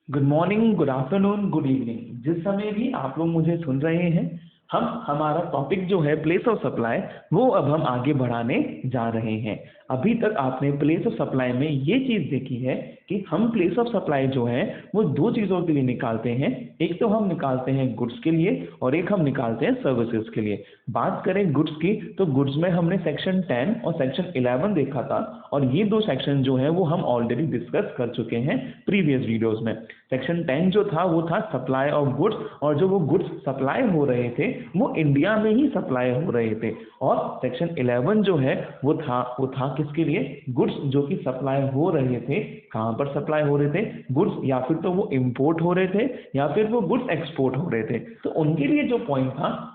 Good morning, good afternoon, good evening. जिस समय भी आप लोग मुझे सुन रहे हैं, हम हमारा टॉपिक जो है प्लेस ऑफ सप्लाई, वो अब हम आगे बढ़ाने जा रहे हैं। अभी तक आपने प्लेस ऑफ सप्लाई में ये चीज़ देखी है कि हम प्लेस ऑफ सप्लाई जो है वो दो चीज़ों के लिए निकालते हैं। एक तो हम निकालते हैं गुड्स के लिए और एक हम निकालते हैं सर्विसेज के लिए। बात करें गुड्स की, तो गुड्स में हमने सेक्शन 10 और सेक्शन 11 देखा था, और ये दो सेक्शन जो है वो हम ऑलरेडी डिस्कस कर चुके हैं प्रीवियस वीडियोस में। सेक्शन 10 जो था वो था सप्लाई ऑफ गुड्स, और जो वो गुड्स सप्लाई हो रहे थे वो इंडिया में ही सप्लाई हो रहे थे। और सेक्शन 11 जो है वो था किसके लिए? गुड्स जो कि सप्लाई हो रहे थे। कहाँ पर सप्लाई हो रहे थे? गुड्स या फिर तो वो इंपोर्ट हो रहे थे या फिर वो गुड्स एक्सपोर्ट हो रहे थे। तो उनके लिए जो पॉइंट था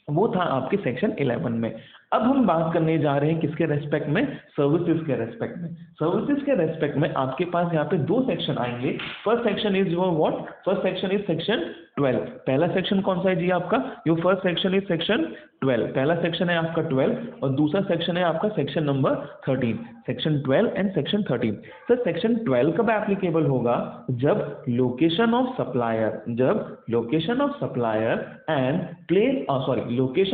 वो था आपके सेक्शन 11 में। अब हम बात करने जा रहे हैं किसके रेस्पेक्ट में? सर्विसेज के रेस्पेक्ट में। सर्विसेज के रेस्पेक्ट में आपके पास यहाँ पे दो सेक्शन आएंगे। First section is your what? First section is section 12। पहला सेक्शन कौन सा है जी आपका? Your first section is section 12। पहला सेक्शन है आपका 12 और दूसरा सेक्शन है आपका section number 13। Section 12 and section 13। Sir section 12 कब एप्लीकेबल होगा? जब location of supplier and location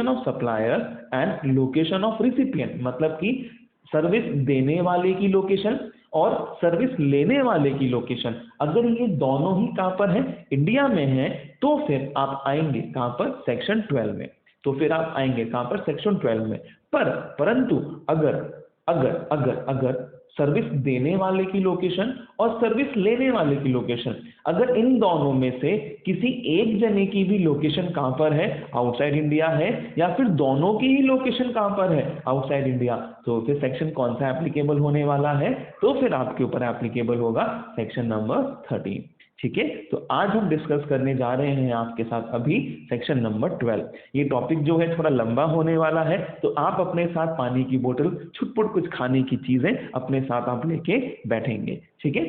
of supplier and location of recipient, मतलब कि सर्विस देने वाले की लोकेशन और सर्विस लेने वाले की लोकेशन, अगर ये दोनों ही कहां पर है? इंडिया में है, तो फिर आप आएंगे कहां पर? सेक्शन 12 में। तो फिर आप आएंगे कहां पर? सेक्शन 12 में। परंतु अगर अगर अगर अगर सर्विस देने वाले की लोकेशन और सर्विस लेने वाले की लोकेशन, अगर इन दोनों में से किसी एक जने की भी लोकेशन कहां पर है? आउटसाइड इंडिया है, या फिर दोनों की ही लोकेशन कहां पर है? आउटसाइड इंडिया, तो फिर सेक्शन कौन सा एप्लीकेबल होने वाला है? तो फिर आपके ऊपर एप्लीकेबल होगा सेक्शन नंबर 13। ठीक है, तो आज हम डिस्कस करने जा रहे हैं आपके साथ अभी सेक्शन नंबर 12। ये टॉपिक जो है थोड़ा लंबा होने वाला है, तो आप अपने साथ पानी की बोतल, छुटपुट कुछ खाने की चीजें अपने साथ आप लेके बैठेंगे। ठीक है,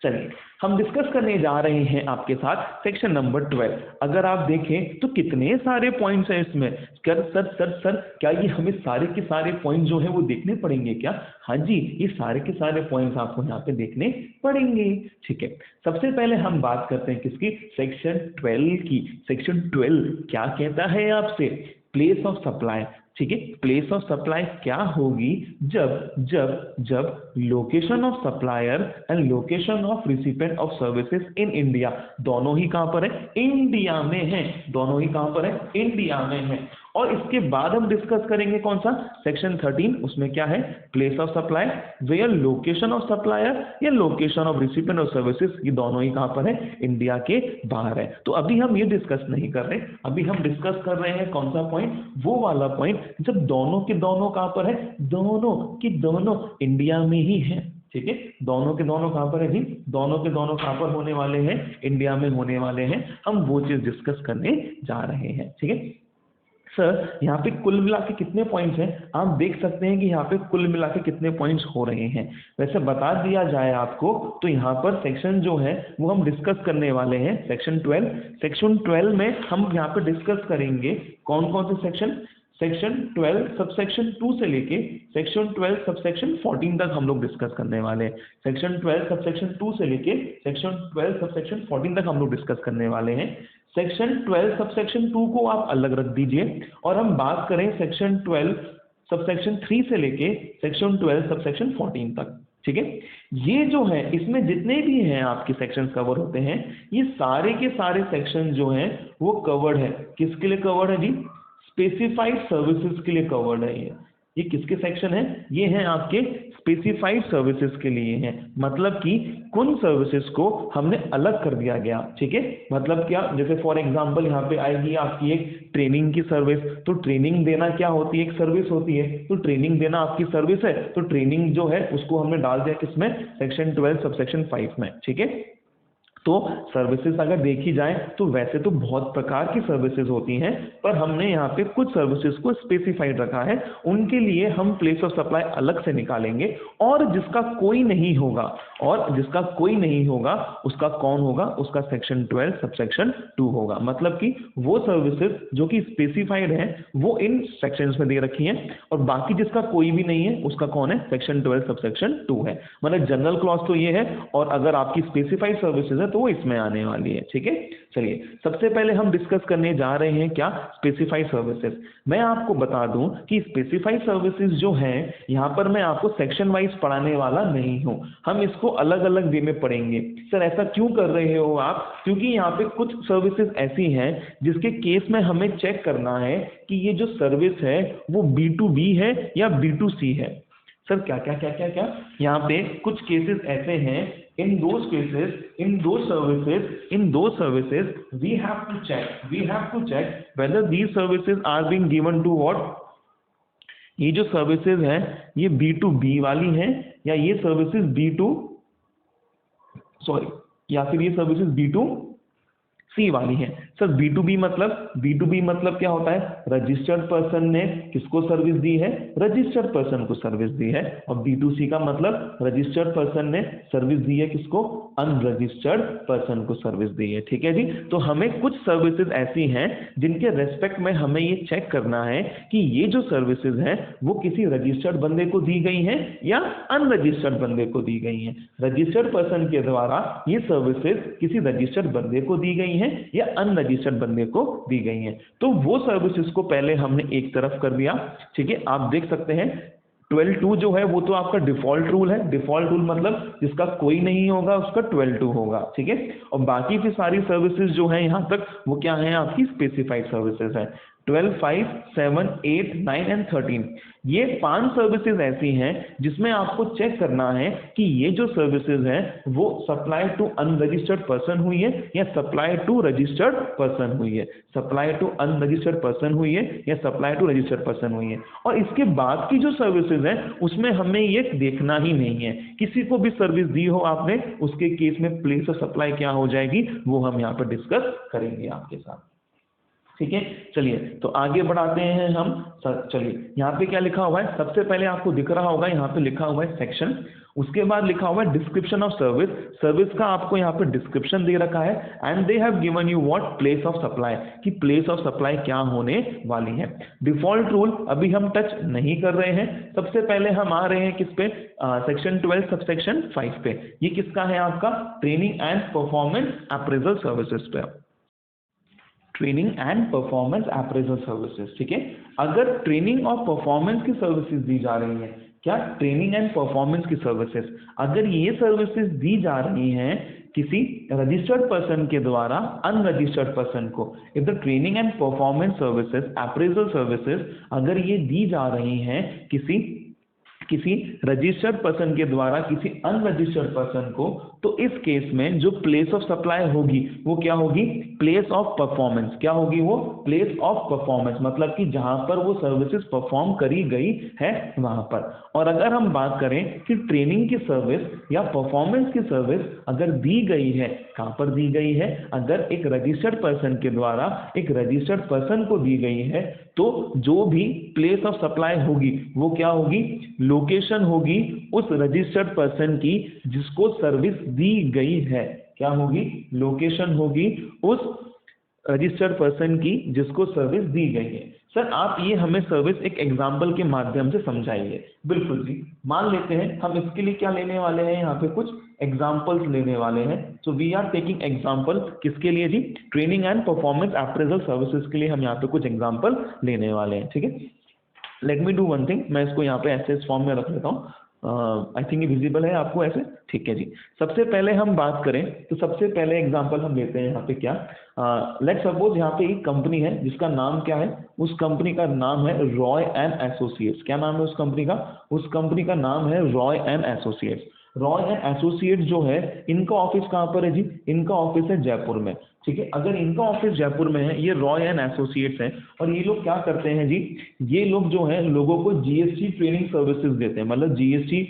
चलिए हम डिस्कस करने जा रहे हैं आपके साथ सेक्शन नंबर 12। अगर आप देखें तो कितने सारे पॉइंट्स हैं इसमें। सर क्या ये हमें सारे के सारे पॉइंट जो है वो देखने पड़ेंगे क्या? हाँ जी, ये सारे के सारे पॉइंट्स आपको यहाँ पे देखने पड़ेंगे। ठीक है, सबसे पहले हम बात करते हैं किसकी? सेक्शन 12 की। सेक्शन 12 क्या कहता है आपसे? Place of supply. ठीक है, प्लेस ऑफ सप्लाई क्या होगी? जब जब जब location of supplier and location of recipient of services in India, दोनों ही कहां पर है? इंडिया में है। दोनों ही कहां पर है? इंडिया में है। और इसके बाद हम डिस्कस करेंगे कौन सा? सेक्शन 13। उसमें क्या है? Place of supply, where location of supplier या location of recipient of services, ये दोनों ही कहां पर है? इंडिया के बाहर है। तो अभी हम ये डिस्कस नहीं कर रहे, अभी हम डिस्कस कर रहे हैं कौन सा पॉइंट? वो वाला पॉइंट जब दोनों के दोनों कहां पर है? दोनों की दोनों इंडिया में ही है। ठीक है, दोनों के दोनों कहां पर है जी? दोनों के दोनों कहां पर होने वाले हैं? इंडिया में होने वाले हैं। हम वो चीज डिस्कस करने जा रहे हैं। ठीक है सर, यहाँ पे कुल मिला के कितने पॉइंट्स हैं? आप देख सकते हैं कि यहाँ पे कुल मिला के कितने पॉइंट्स हो रहे हैं। वैसे बता दिया जाए आपको, तो यहाँ पर सेक्शन जो है वो हम डिस्कस करने वाले हैं सेक्शन 12। सेक्शन 12 में हम यहाँ पे डिस्कस करेंगे कौन कौन से सेक्शन? सेक्शन 12 सबसेक्शन 2 से लेके सेक्शन 12 सबसेक्शन 14 तक हम लोग डिस्कस करने वाले हैं। सेक्शन 12 सबसेक्शन 2 से लेके सेक्शन 12 सबसेक्शन 14 तक हम लोग डिस्कस करने वाले हैं। सेक्शन 12 सबसेक्शन 2 को आप अलग रख दीजिए, और हम बात करें सेक्शन 12 सबसेक्शन 3 से लेके सेक्शन 12 सबसेक्शन 14 तक। ठीक है, ये जो है इसमें जितने भी हैं आपके सेक्शंस कवर होते हैं, ये सारे के सारे सेक्शन जो हैं वो कवर्ड है। किसके लिए कवर्ड है जी? स्पेसिफाइड सर्विसेज के लिए कवर्ड है। ये किसके सेक्शन है? ये हैं आपके स्पेसिफाइड सर्विसेज के लिए हैं। मतलब कि कुछ सर्विसेज को हमने अलग कर दिया गया। ठीक है, मतलब क्या? जैसे फॉर एग्जांपल यहाँ पे आएगी आपकी एक ट्रेनिंग की सर्विस, तो ट्रेनिंग देना क्या होती है? एक सर्विस होती है। तो ट्रेनिंग देना आपकी सर्विस है, तो ट्रेनिंग जो है उसको हमने डाल दिया किसमें? सेक्शन 12 सबसेक्शन 5 में। ठीक है, तो सर्विसेज अगर देखी जाए तो वैसे तो बहुत प्रकार की सर्विसेज होती हैं, पर हमने यहाँ पे कुछ सर्विसेज को स्पेसिफाइड रखा है, उनके लिए हम प्लेस ऑफ सप्लाई अलग से निकालेंगे। और जिसका कोई नहीं होगा उसका कौन होगा, उसका सेक्शन 12 सबसेक्शन 2 होगा। मतलब कि वो सर्विसेज जो कि स्पेसिफाइड है वो इन सेक्शंस में दे रखी हैं, और बाकी जिसका कोई भी नहीं है उसका कौन है, सेक्शन 12 सबसेक्शन 2 है। मतलब जनरल क्लॉज तो ये है, और अगर आपकी स्पेसिफाइड सर्विसेज है तो वो इसमें आने वाली है। ठीक है, चलिए सबसे पहले हम डिस्कस करने जा रहे हैं क्या, स्पेसिफाइड सर्विसेज। मैं आपको बता दूं कि स्पेसिफाइड सर्विसेज जो हैं, यहाँ पर मैं आपको सेक्शन वाइज पढ़ाने वाला नहीं हूं, हम इसको अलग अलग वे में पढ़ेंगे। सर ऐसा क्यों कर रहे हो आप, क्योंकि यहाँ पे कुछ सर्विसेज ऐसी हैं जिसके केस में हमें चेक करना है कि ये जो सर्विस है वो B2B है या B2C है। सर क्या क्या क्या क्या क्या यहाँ पे कुछ केसेस ऐसे हैं, in those services we have to check whether these services are being given to what, ये जो सर्विसेज हैं ये B2B वाली हैं या ये सर्विसेज या फिर ये सर्विसेज B2C वाली है। सर B2B मतलब क्या होता है, रजिस्टर्ड पर्सन ने किसको सर्विस दी है, रजिस्टर्ड पर्सन को सर्विस दी है। और B2C का मतलब रजिस्टर्ड पर्सन ने सर्विस दी है किसको, अनरजिस्टर्ड पर्सन को सर्विस दी है। ठीक है जी, तो हमें कुछ सर्विसेज ऐसी हैं जिनके रेस्पेक्ट में हमें ये चेक करना है कि ये जो सर्विसेज हैं वो किसी रजिस्टर्ड बंदे को दी गई हैं या अनरजिस्टर्ड बंदे को दी गई हैं। रजिस्टर्ड पर्सन के द्वारा ये सर्विसेज किसी रजिस्टर्ड बंदे को दी गई हैं या अनरजिस्टर्ड बंदे को दी गई हैं। तो वो सर्विसेज को पहले हमने एक तरफ कर दिया। ठीक है, आप देख सकते हैं 12(2) जो है वो तो आपका डिफॉल्ट रूल है। डिफॉल्ट रूल मतलब जिसका कोई नहीं होगा उसका 12(2) होगा। ठीक है, और बाकी की सारी सर्विसेज जो है यहाँ तक वो क्या है, आपकी स्पेसिफाइड सर्विसेज है। 12, 5, 7, 8, 9 एंड 13 ये 5 सर्विसेज ऐसी हैं जिसमें आपको चेक करना है कि ये जो सर्विसेज हैं वो सप्लाई टू अनरजिस्टर्ड पर्सन हुई है या सप्लाई टू रजिस्टर्ड पर्सन हुई है, सप्लाई टू अनरजिस्टर्ड पर्सन हुई है या सप्लाई टू रजिस्टर्ड पर्सन हुई है। और इसके बाद की जो सर्विसेज हैं उसमें हमें ये देखना ही नहीं है, किसी को भी सर्विस दी हो आपने उसके केस में प्लेस ऑफ सप्लाई क्या हो जाएगी वो हम यहाँ पर डिस्कस करेंगे आपके साथ। ठीक है, चलिए तो आगे बढ़ाते हैं हम। चलिए यहाँ पे क्या लिखा हुआ है, सबसे पहले आपको दिख रहा होगा यहाँ पे लिखा हुआ है सेक्शन, उसके बाद लिखा हुआ है डिस्क्रिप्शन ऑफ सर्विस। सर्विस का आपको यहाँ पे डिस्क्रिप्शन दे रखा है and they have given you what, place of supply, कि प्लेस ऑफ सप्लाई क्या होने वाली है। डिफॉल्ट रूल अभी हम टच नहीं कर रहे हैं, सबसे पहले हम आ रहे हैं किस पे, सेक्शन 12 सबसेक्शन 5 पे। ये किसका है आपका, training and performance appraisal services पे, training and performance appraisal services. ठीक है, अगर ट्रेनिंग और परफॉर्मेंस की सर्विसेज दी जा रही है, क्या ट्रेनिंग एंड परफॉर्मेंस की सर्विसेज अगर ये सर्विसेज दी जा रही हैं किसी रजिस्टर्ड पर्सन के द्वारा अनरजिस्टर्ड पर्सन को, if the training and performance services appraisal services अगर ये दी जा रही हैं किसी रजिस्टर्ड पर्सन के द्वारा किसी अनरजिस्टर्ड पर्सन को, तो इस केस में जो प्लेस ऑफ सप्लाई होगी वो क्या होगी, प्लेस ऑफ परफॉर्मेंस। क्या होगी वो, प्लेस ऑफ परफॉर्मेंस, मतलब कि जहां पर वो सर्विसेज परफॉर्म करी गई है वहां पर। और अगर हम बात करें कि ट्रेनिंग की सर्विस या परफॉर्मेंस की सर्विस अगर दी गई है, कहां पर दी गई है, अगर एक रजिस्टर्ड पर्सन के द्वारा एक रजिस्टर्ड पर्सन को दी गई है, तो जो भी प्लेस ऑफ सप्लाई होगी वो क्या होगी, लोकेशन होगी उस रजिस्टर्ड पर्सन की जिसको सर्विस दी गई है। क्या होगी, लोकेशन होगी उस रजिस्टर्ड पर्सन की जिसको सर्विस दी गई है। सर आप ये हमें सर्विस एक एग्जांपल के माध्यम से समझाइए। बिल्कुल जी, मान लेते हैं हम इसके लिए क्या लेने वाले हैं, यहाँ पे कुछ एग्जांपल्स लेने वाले हैं। So we are taking example किसके लिए जी, training and performance appraisal services के लिए हम यहाँ पे कुछ एग्जांपल लेने वाले हैं। ठीक है, let me do one thing, मैं इसको यहाँ पे ऐसे फॉर्म में रख लेता हूँ। आई थिंक ये विजिबल है आपको ऐसे, ठीक है जी। सबसे पहले हम बात करें तो सबसे पहले एग्जांपल हम लेते हैं यहाँ पे क्या, लेट सपोज यहाँ पे एक कंपनी है जिसका नाम क्या है, उस कंपनी का नाम है रॉय एंड एसोसिएट्स। क्या नाम है उस कंपनी का, उस कंपनी का नाम है Roy and associates. Roy and associates जो है इनका ऑफिस कहाँ पर है जी, इनका ऑफिस है जयपुर में। ठीक है, अगर इनका ऑफिस जयपुर में है, ये रॉय एंड एसोसिएट्स हैं, और ये लोग क्या करते हैं जी, ये लोग जो है लोगों को जीएसटी ट्रेनिंग सर्विसेज देते हैं। मतलब जीएसटी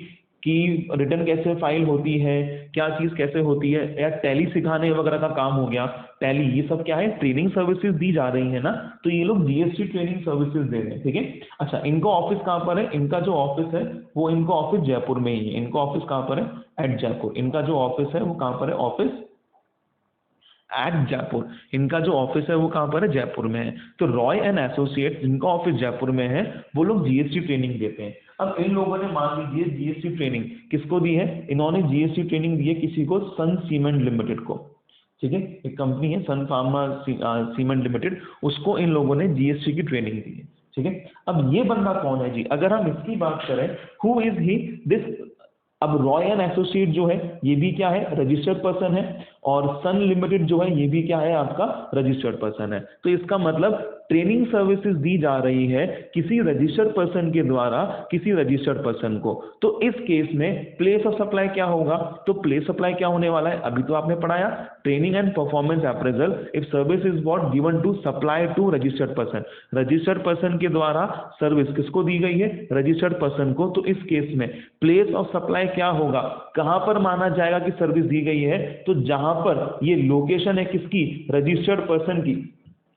कि रिटर्न कैसे फाइल होती है, क्या चीज़ कैसे होती है, या टैली सिखाने वगैरह का काम हो गया, टैली, ये सब क्या है ट्रेनिंग सर्विसेज दी जा रही है ना, तो ये लोग जीएसटी ट्रेनिंग सर्विसेज दे रहे हैं, ठीक है। अच्छा, इनका ऑफिस कहाँ पर है, इनका जो ऑफिस है वो इनका ऑफिस जयपुर में ही है। इनका ऑफिस कहाँ पर है, एट जयपुर। इनका जो ऑफिस है वो कहाँ पर है, ऑफिस एट जयपुर। इनका जो ऑफिस है वो कहाँ पर है, जयपुर में है। तो रॉय एंड एसोसिएट, इनका ऑफिस जयपुर में है, वो लोग जीएसटी ट्रेनिंग देते हैं। अब इन लोगों ने मान लीजिए जीएसटी ट्रेनिंग किसको दी है, इन्होंने जीएसटी ट्रेनिंग दी है किसी को, सन सीमेंट लिमिटेड को, ठीक है। एक कंपनी है सन फार्मा सीमेंट लिमिटेड, उसको इन लोगों ने जीएसटी की ट्रेनिंग दी है, ठीक है। अब ये बंदा कौन है जी, अगर हम इसकी बात करें, हु इज ही दिस। अब रॉय एंड एसोसिएट जो है ये भी क्या है, रजिस्टर्ड पर्सन है, और सन लिमिटेड जो है ये भी क्या है, आपका रजिस्टर्ड पर्सन है। तो इसका मतलब ट्रेनिंग सर्विसेज दी जा रही है किसी रजिस्टर्ड पर्सन के द्वारा किसी रजिस्टर्ड पर्सन को। तो इस केस में प्लेस ऑफ सप्लाई क्या होगा, तो प्लेस सप्लाई क्या होने वाला है, अभी तो आपने पढ़ाया, training and performance appraisal if service is what given to supply to registered person. Registered person के द्वारा सर्विस किसको दी गई है, रजिस्टर्ड पर्सन को। तो इस केस में प्लेस ऑफ सप्लाई क्या होगा, कहां पर माना जाएगा कि सर्विस दी गई है, तो जहां पर ये लोकेशन है किसकी, रजिस्टर्ड पर्सन की,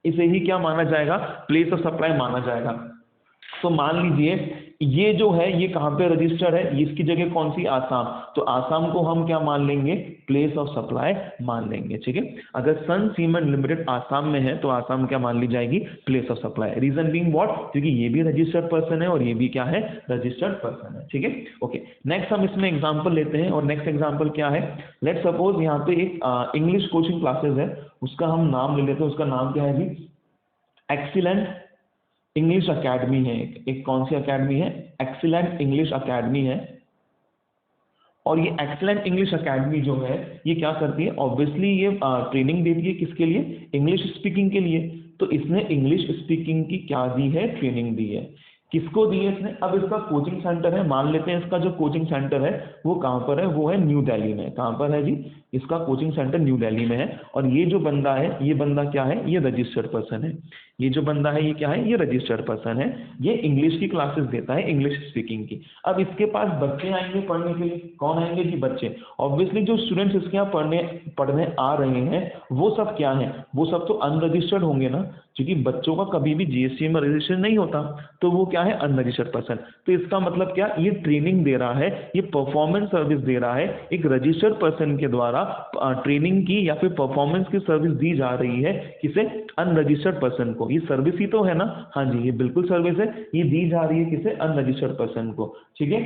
इसे ही क्या माना जाएगा, प्लेस ऑफ सप्लाई माना जाएगा। तो मान लीजिए ये जो है ये कहां पे रजिस्टर्ड है, ये इसकी जगह कौन सी, आसाम, तो आसाम को हम क्या मान लेंगे, प्लेस ऑफ सप्लाई मान लेंगे, ठीक है। अगर सन सीमेंट लिमिटेड आसाम में है तो आसाम क्या मान ली जाएगी, place of supply. Reason being what, क्योंकि ये भी रजिस्टर्ड पर्सन है और ये भी क्या है, रजिस्टर्ड पर्सन है, ठीक है। ओके, नेक्स्ट हम इसमें एग्जांपल लेते हैं, और नेक्स्ट एग्जांपल क्या है, लेट्स सपोज यहाँ पे एक इंग्लिश कोचिंग क्लासेस है, उसका हम नाम ले लेते हैं, उसका नाम क्या है जी, एक्सीलेंट इंग्लिश अकेडमी है। एक कौन सी अकेडमी है, एक्सीलेंट इंग्लिश अकेडमी है। और ये एक्सीलेंट इंग्लिश अकेडमी जो है ये क्या करती है, ऑब्वियसली ये ट्रेनिंग देती है किसके लिए, इंग्लिश स्पीकिंग के लिए। तो इसने इंग्लिश स्पीकिंग की क्या दी है, ट्रेनिंग दी है। किसको दी है इसने, अब इसका कोचिंग सेंटर है, मान लेते हैं इसका जो कोचिंग सेंटर है वो कहाँ पर है, वो है न्यू दिल्ली में। कहाँ पर है जी, इसका कोचिंग सेंटर न्यू दिल्ली में है। और ये जो बंदा है, ये बंदा क्या है, ये रजिस्टर्ड पर्सन है। ये जो बंदा है ये क्या है, ये रजिस्टर्ड पर्सन है, ये इंग्लिश की क्लासेस देता है, इंग्लिश स्पीकिंग की। अब इसके पास बच्चे आएंगे पढ़ने के लिए, कौन आएंगे जी, बच्चे। ऑब्वियसली जो स्टूडेंट्स इसके यहाँ पढ़ने आ रहे हैं वो सब क्या है, वो सब तो अनरजिस्टर्ड होंगे ना, क्योंकि बच्चों का कभी भी जीएसटी में रजिस्ट्रेशन नहीं होता, तो वो क्या है, अनरजिस्टर्ड पर्सन। तो इसका मतलब क्या, ये ट्रेनिंग दे रहा है, ये परफॉर्मेंस सर्विस दे रहा है, एक रजिस्टर्ड पर्सन के द्वारा ट्रेनिंग की या फिर परफॉर्मेंस की सर्विस दी जा रही है, किसे, अनरजिस्टर्ड पर्सन को। ये सर्विस ही तो है ना, हाँ जी ये बिल्कुल सर्विस है, ये दी जा रही है किसे, अनरजिस्टर्ड पर्सन को, ठीक है।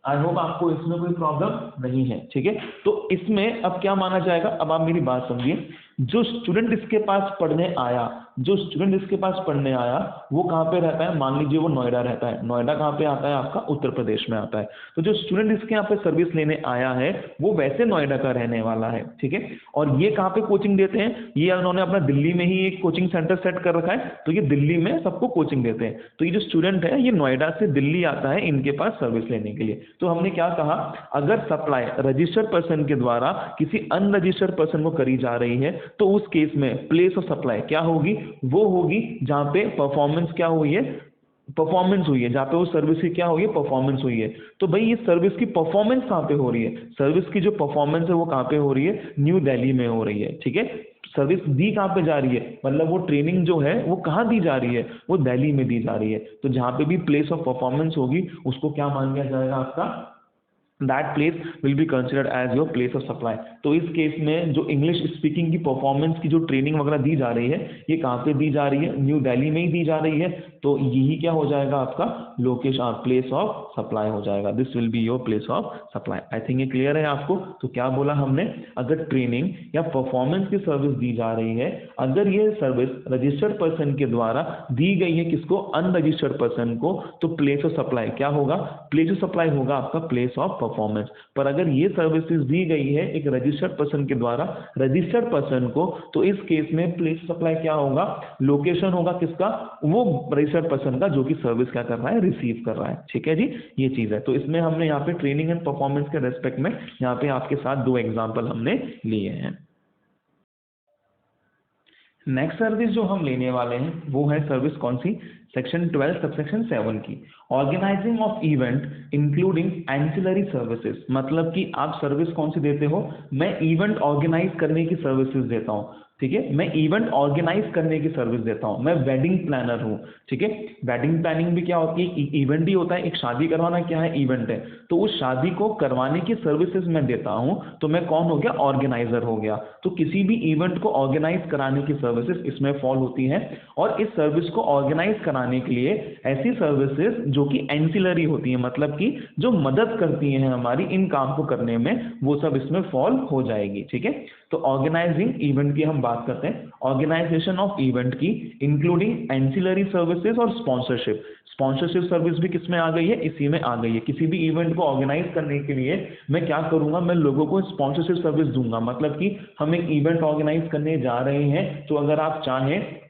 आई होप आपको इसमें कोई प्रॉब्लम नहीं है, ठीक है। तो इसमें अब क्या माना जाएगा, अब आप मेरी बात समझिए, जो स्टूडेंट इसके पास पढ़ने आया, जो स्टूडेंट इसके पास पढ़ने आया वो कहाँ पे रहता है, मान लीजिए वो नोएडा रहता है। नोएडा कहाँ पे आता है, आपका उत्तर प्रदेश में आता है। तो जो स्टूडेंट इसके यहाँ पे सर्विस लेने आया है वो वैसे नोएडा का रहने वाला है, ठीक है। और ये कहाँ पे कोचिंग देते हैं, ये उन्होंने अपना दिल्ली में ही एक कोचिंग सेंटर सेट कर रखा है, तो ये दिल्ली में सबको कोचिंग देते हैं। तो ये जो स्टूडेंट है ये नोएडा से दिल्ली आता है इनके पास सर्विस लेने के लिए। तो हमने क्या कहा, अगर सप्लाई रजिस्टर्ड पर्सन के द्वारा किसी अनरजिस्टर्ड पर्सन को करी जा रही है तो उस केस में प्लेस ऑफ सप्लाई क्या होगी, वो होगी जहां पे परफॉर्मेंस क्या हुई है, परफॉर्मेंस हुई है, जहां पे वो सर्विस की क्या हुई है, परफॉर्मेंस हुई है। तो भाई ये सर्विस की परफॉर्मेंस कहां पे हो रही है, सर्विस की जो परफॉर्मेंस है वो कहां पे हो रही है, न्यू दिल्ली में हो रही है, ठीक है। सर्विस दी कहां पे जा रही है, मतलब वो ट्रेनिंग जो है वो कहां दी जा रही है, वो दिल्ली में दी जा रही है। तो जहां पे भी प्लेस ऑफ परफॉर्मेंस होगी उसको क्या मान लिया जाएगा, आपका that place will be considered as your place of supply. तो इस केस में जो इंग्लिश स्पीकिंग की परफॉर्मेंस की जो ट्रेनिंग वगैरह दी जा रही है ये कहाँ पे दी जा रही है, न्यू दिल्ली में ही दी जा रही है। तो यही क्या हो जाएगा, आपका लोकेशन, प्लेस ऑफ सप्लाई हो जाएगा। This will be your place of supply. I think ये क्लियर है आपको। तो क्या बोला हमने, अगर ट्रेनिंग या परफॉर्मेंस की सर्विस दी जा रही है, अगर ये सर्विस रजिस्टर्ड पर्सन के द्वारा दी गई है किसको, अनरजिस्टर्ड पर्सन को, तो प्लेस ऑफ सप्लाई क्या होगा, प्लेस ऑफ सप्लाई होगा आपका प्लेस ऑफ परफॉर्मेंस। पर अगर ये सर्विसेज दी गई है एक रजिस्टर्ड पर्सन के द्वारा रजिस्टर्ड पर्सन को, तो इस केस में प्लेस सप्लाई क्या होगा, लोकेशन होगा किसका, वो रजिस्टर्ड पर्सन का जो कि सर्विस क्या कर रहा है, रिसीव कर रहा है, ठीक है जी। ये चीज है। तो इसमें हमने यहाँ पे ट्रेनिंग एंड परफॉर्मेंस के रेस्पेक्ट में यहाँ पे आपके साथ दो एग्जांपल हमने लिए हैं। नेक्स्ट सर्विस जो हम लेने वाले हैं वो है सर्विस कौन सी, सेक्शन 12 सबसेक्शन 7 की, organising of event including ancillary services. मतलब कि आप सर्विस कौन सी देते हो, मैं इवेंट ऑर्गेनाइज करने की सर्विसेज देता हूँ, ठीक है, मैं इवेंट ऑर्गेनाइज करने की सर्विस देता हूँ, मैं वेडिंग प्लानर हूँ, ठीक है। वेडिंग प्लानिंग भी क्या होती है, इवेंट ही होता है, एक शादी करवाना क्या है, इवेंट है, तो उस शादी को करवाने की सर्विसेज मैं देता हूँ, तो मैं कौन हो गया, ऑर्गेनाइजर हो गया। तो किसी भी इवेंट को ऑर्गेनाइज कराने की सर्विसेज इसमें फॉल होती है, और इस सर्विस को ऑर्गेनाइज कराने के लिए ऐसी सर्विसेज जो कि एंसिलरी होती है, मतलब कि जो मदद करती हैं हमारी इन काम को करने में, वो सब इसमें फॉल हो जाएगी, ठीक है। तो ऑर्गेनाइजिंग इवेंट की हम बात करते हैं, ऑर्गेनाइजेशन ऑफ इवेंट की इंक्लूडिंग एंसिलरी सर्विसेज और स्पॉन्सरशिप। स्पॉन्सरशिप सर्विस भी किसमें आ गई है, इसी में आ गई है। किसी भी इवेंट को ऑर्गेनाइज करने के लिए मैं क्या करूंगा, मैं लोगों को स्पॉन्सरशिप सर्विस दूंगा। मतलब कि हम एक इवेंट ऑर्गेनाइज करने जा रहे हैं, तो अगर आप चाहें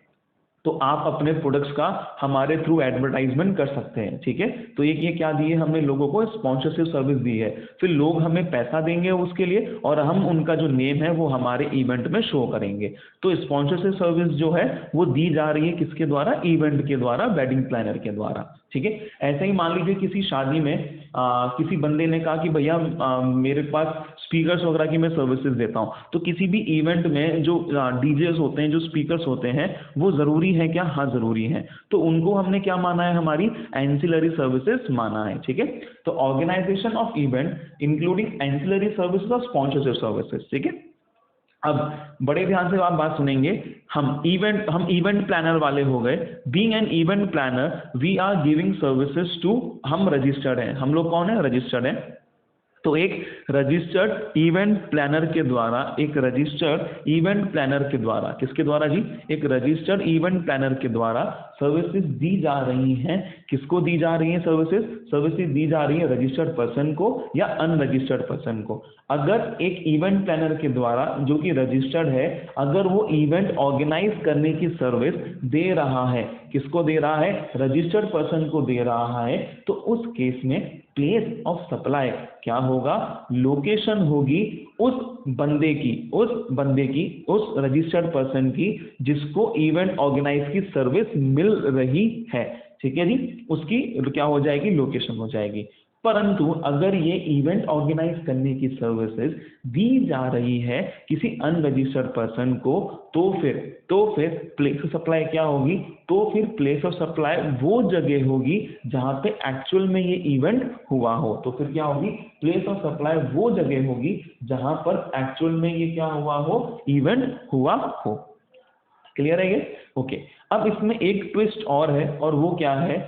तो आप अपने प्रोडक्ट्स का हमारे थ्रू एडवर्टाइजमेंट कर सकते हैं, ठीक है। तो ये क्या दिए हमने लोगों को, स्पॉन्सरशिप सर्विस दी है, फिर लोग हमें पैसा देंगे उसके लिए, और हम उनका जो नेम है वो हमारे इवेंट में शो करेंगे। तो स्पॉन्सरशिप सर्विस जो है वो दी जा रही है किसके द्वारा, इवेंट के द्वारा, वेडिंग प्लानर के द्वारा, ठीक है। ऐसे ही मान लीजिए किसी शादी में किसी बंदे ने कहा कि भैया मेरे पास स्पीकर्स वगैरह की मैं सर्विसेज देता हूँ, तो किसी भी इवेंट में जो डीजेस होते हैं, जो स्पीकर्स होते हैं, वो जरूरी है क्या, हाँ जरूरी है, तो उनको हमने क्या माना है, हमारी एंसिलरी सर्विसेज माना है, ठीक है। तो organisation of event including ancillary services और स्पॉन्सरशिप सर्विसेज, ठीक है। अब बड़े ध्यान से आप बात सुनेंगे, हम इवेंट प्लानर वाले हो गए। Being an event planner we are giving services to, हम रजिस्टर्ड हैं, हम लोग कौन है, रजिस्टर्ड है। तो एक रजिस्टर्ड इवेंट प्लानर के द्वारा, एक रजिस्टर्ड इवेंट प्लानर के द्वारा, किसके द्वारा जी, एक रजिस्टर्ड इवेंट प्लानर के द्वारा सर्विसेज दी जा रही हैं। किसको दी जा रही हैं सर्विसेज, सर्विसेज दी जा रही है रजिस्टर्ड पर्सन को या अनरजिस्टर्ड पर्सन को। अगर एक इवेंट प्लानर के द्वारा जो कि रजिस्टर्ड है, अगर वो इवेंट ऑर्गेनाइज करने की सर्विस दे रहा है, किसको दे रहा है, रजिस्टर्ड पर्सन को दे रहा है, तो उस केस में प्लेस ऑफ सप्लाई क्या होगा, लोकेशन होगी उस बंदे की, उस रजिस्टर्ड पर्सन की जिसको इवेंट ऑर्गेनाइज की सर्विस मिल रही है, ठीक है जी, उसकी क्या हो जाएगी, लोकेशन हो जाएगी। परंतु अगर ये इवेंट ऑर्गेनाइज करने की सर्विसेज दी जा रही है किसी अनरजिस्टर्ड पर्सन को, तो फिर प्लेस ऑफ सप्लाई क्या होगी, तो फिर प्लेस ऑफ सप्लाई वो जगह होगी जहां पे एक्चुअल में ये इवेंट हुआ हो। तो फिर क्या होगी, प्लेस ऑफ सप्लाई वो जगह होगी जहां पर एक्चुअल में ये क्या हुआ हो, इवेंट हुआ हो। क्लियर है ये, ओके। अब इसमें एक ट्विस्ट और है, और वो क्या है,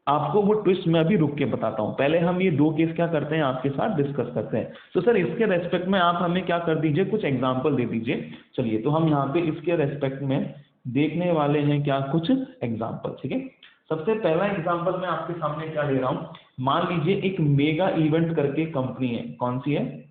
आपको वो ट्विस्ट मैं अभी रुक के बताता हूं। पहले हम ये दो केस क्या करते हैं, आपके साथ डिस्कस करते हैं। तो सर इसके रेस्पेक्ट में आप हमें क्या कर दीजिए, कुछ एग्जांपल दे दीजिए। चलिए, तो हम यहाँ पे इसके रेस्पेक्ट में देखने वाले हैं क्या, कुछ एग्जांपल, ठीक है। सबसे पहला एग्जांपल मैं आपके सामने क्या ले रहा हूं, मान लीजिए एक मेगा इवेंट करके कंपनी है, कौन सी है,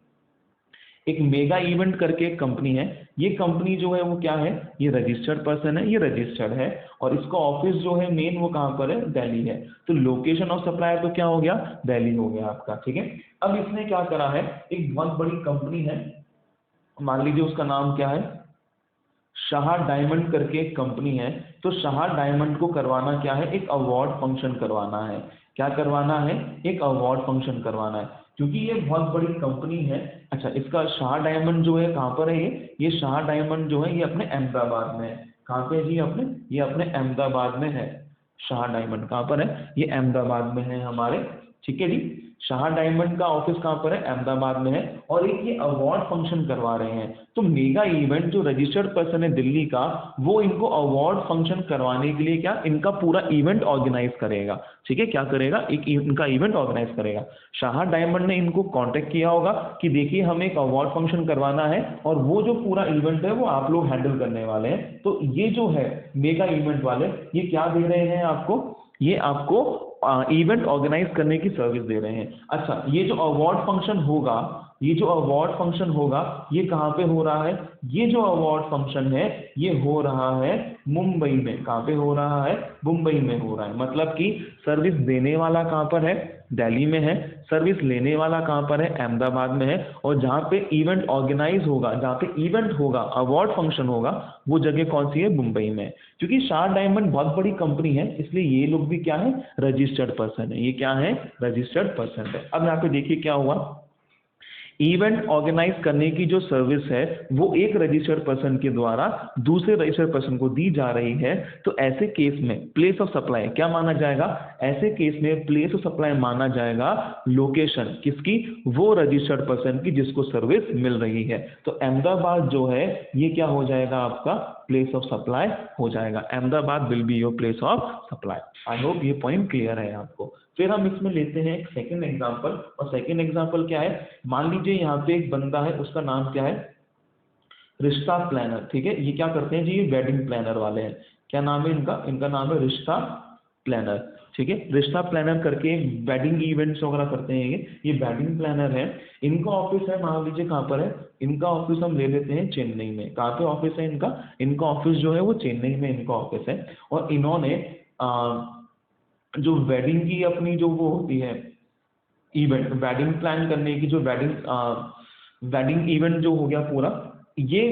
एक मेगा इवेंट करके एक कंपनी है। ये कंपनी जो है वो क्या है, ये रजिस्टर्ड पर्सन है, ये रजिस्टर्ड है, और इसका ऑफिस जो है मेन वो कहाँ पर है, दिल्ली है। तो लोकेशन ऑफ सप्लायर तो क्या हो गया, दिल्ली हो गया आपका, ठीक है। अब इसने क्या करा है, एक बहुत बड़ी कंपनी है, मान लीजिए उसका नाम क्या है, शाह डायमंड करके एक कंपनी है। तो शाह डायमंड को करवाना क्या है, एक अवार्ड फंक्शन करवाना है। क्या करवाना है, एक अवार्ड फंक्शन करवाना है, क्योंकि ये बहुत बड़ी कंपनी है। अच्छा, इसका शाह डायमंड जो है कहाँ पर है, ये शाह डायमंड जो है ये अपने अहमदाबाद में है। कहाँ पे जी, अपने, ये अपने अहमदाबाद में है। शाह डायमंड कहाँ पर है, ये अहमदाबाद में है हमारे, ठीक है जी। शाह डायमंड का ऑफिस कहाँ पर है, अहमदाबाद में है, और एक ये अवार्ड फंक्शन करवा रहे हैं। तो मेगा इवेंट जो रजिस्टर्ड पर्सन है दिल्ली का, वो इनको अवार्ड फंक्शन करवाने के लिए क्या, इनका पूरा इवेंट ऑर्गेनाइज करेगा, ठीक है। क्या करेगा, एक इनका इवेंट ऑर्गेनाइज करेगा। शाह डायमंड ने इनको कांटेक्ट किया होगा कि देखिए हमें एक अवार्ड फंक्शन करवाना है, और वो जो पूरा इवेंट है वो आप लोग हैंडल करने वाले हैं। तो ये जो है मेगा इवेंट वाले, ये क्या दे रहे हैं आपको, ये आपको इवेंट ऑर्गेनाइज करने की सर्विस दे रहे हैं। अच्छा, ये जो अवार्ड फंक्शन होगा, ये जो अवार्ड फंक्शन होगा ये कहाँ पे हो रहा है? ये जो अवार्ड फंक्शन है ये हो रहा है मुंबई में। कहाँ पे हो रहा है? मुंबई में हो रहा है। मतलब कि सर्विस देने वाला कहाँ पर है? दिल्ली में है। सर्विस लेने वाला कहाँ पर है? अहमदाबाद में है। और जहाँ पे इवेंट ऑर्गेनाइज होगा, जहाँ पे इवेंट होगा, अवार्ड फंक्शन होगा, वो जगह कौन सी है? मुंबई में। क्योंकि शाह डायमंड बहुत बड़ी कंपनी है, इसलिए ये लोग भी क्या है? रजिस्टर्ड पर्सन है। ये क्या है? रजिस्टर्ड पर्सन है। अब यहाँ पे देखिए क्या हुआ, इवेंट ऑर्गेनाइज करने की जो सर्विस है वो एक रजिस्टर्ड पर्सन के द्वारा दूसरे रजिस्टर्ड पर्सन को दी जा रही है। तो ऐसे केस में प्लेस ऑफ सप्लाई क्या माना जाएगा? ऐसे केस में प्लेस ऑफ सप्लाई माना जाएगा लोकेशन किसकी? वो रजिस्टर्ड पर्सन की जिसको सर्विस मिल रही है। तो अहमदाबाद जो है ये क्या हो जाएगा? आपका प्लेस ऑफ सप्लाई हो जाएगा। Ahmedabad will be your place of supply. I hope ये पॉइंट क्लियर है आपको। फिर हम इसमें लेते हैं एक सेकंड एग्जांपल, और सेकंड एग्जांपल क्या है? मान लीजिए यहाँ पे एक बंदा है, उसका नाम क्या है? रिश्ता प्लानर। ठीक है, ये क्या करते हैं जी? ये वेडिंग प्लानर वाले हैं। क्या नाम है इनका? इनका नाम है रिश्ता प्लानर। ठीक है, रिश्ता प्लानर करके वेडिंग इवेंट्स वगैरह करते हैं। ये वेडिंग प्लानर है। इनका ऑफिस है, मान लीजिए कहाँ पर है? इनका ऑफिस हम ले लेते हैं चेन्नई में। कहाँ पे ऑफिस है इनका? इनका ऑफिस जो है वो चेन्नई में इनका ऑफिस है। और इन्होंने जो वेडिंग की अपनी जो वो होती है इवेंट, वेडिंग प्लान करने की जो वेडिंग इवेंट जो हो गया पूरा, ये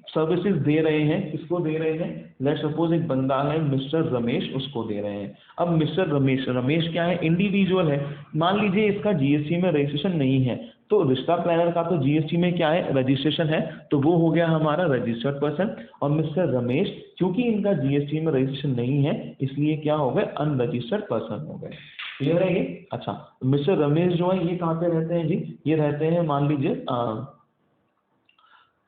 सर्विसेज दे रहे हैं। किसको दे रहे हैं? लेट्स सपोज एक बंदा है मिस्टर रमेश, उसको दे रहे हैं। अब मिस्टर रमेश, रमेश क्या है? इंडिविजुअल है। मान लीजिए इसका जीएसटी में रजिस्ट्रेशन नहीं है, तो रिश्ता प्लानर का तो जीएसटी में क्या है? रजिस्ट्रेशन है, तो वो हो गया हमारा रजिस्टर्ड पर्सन। और मिस्टर रमेश क्योंकि इनका जीएसटी में रजिस्ट्रेशन नहीं है, इसलिए क्या हो गए? अनरजिस्टर्ड पर्सन हो गए। क्लियर है ये? अच्छा, मिस्टर रमेश जो है ये कहाँ पे रहते हैं जी? ये रहते हैं मान लीजिए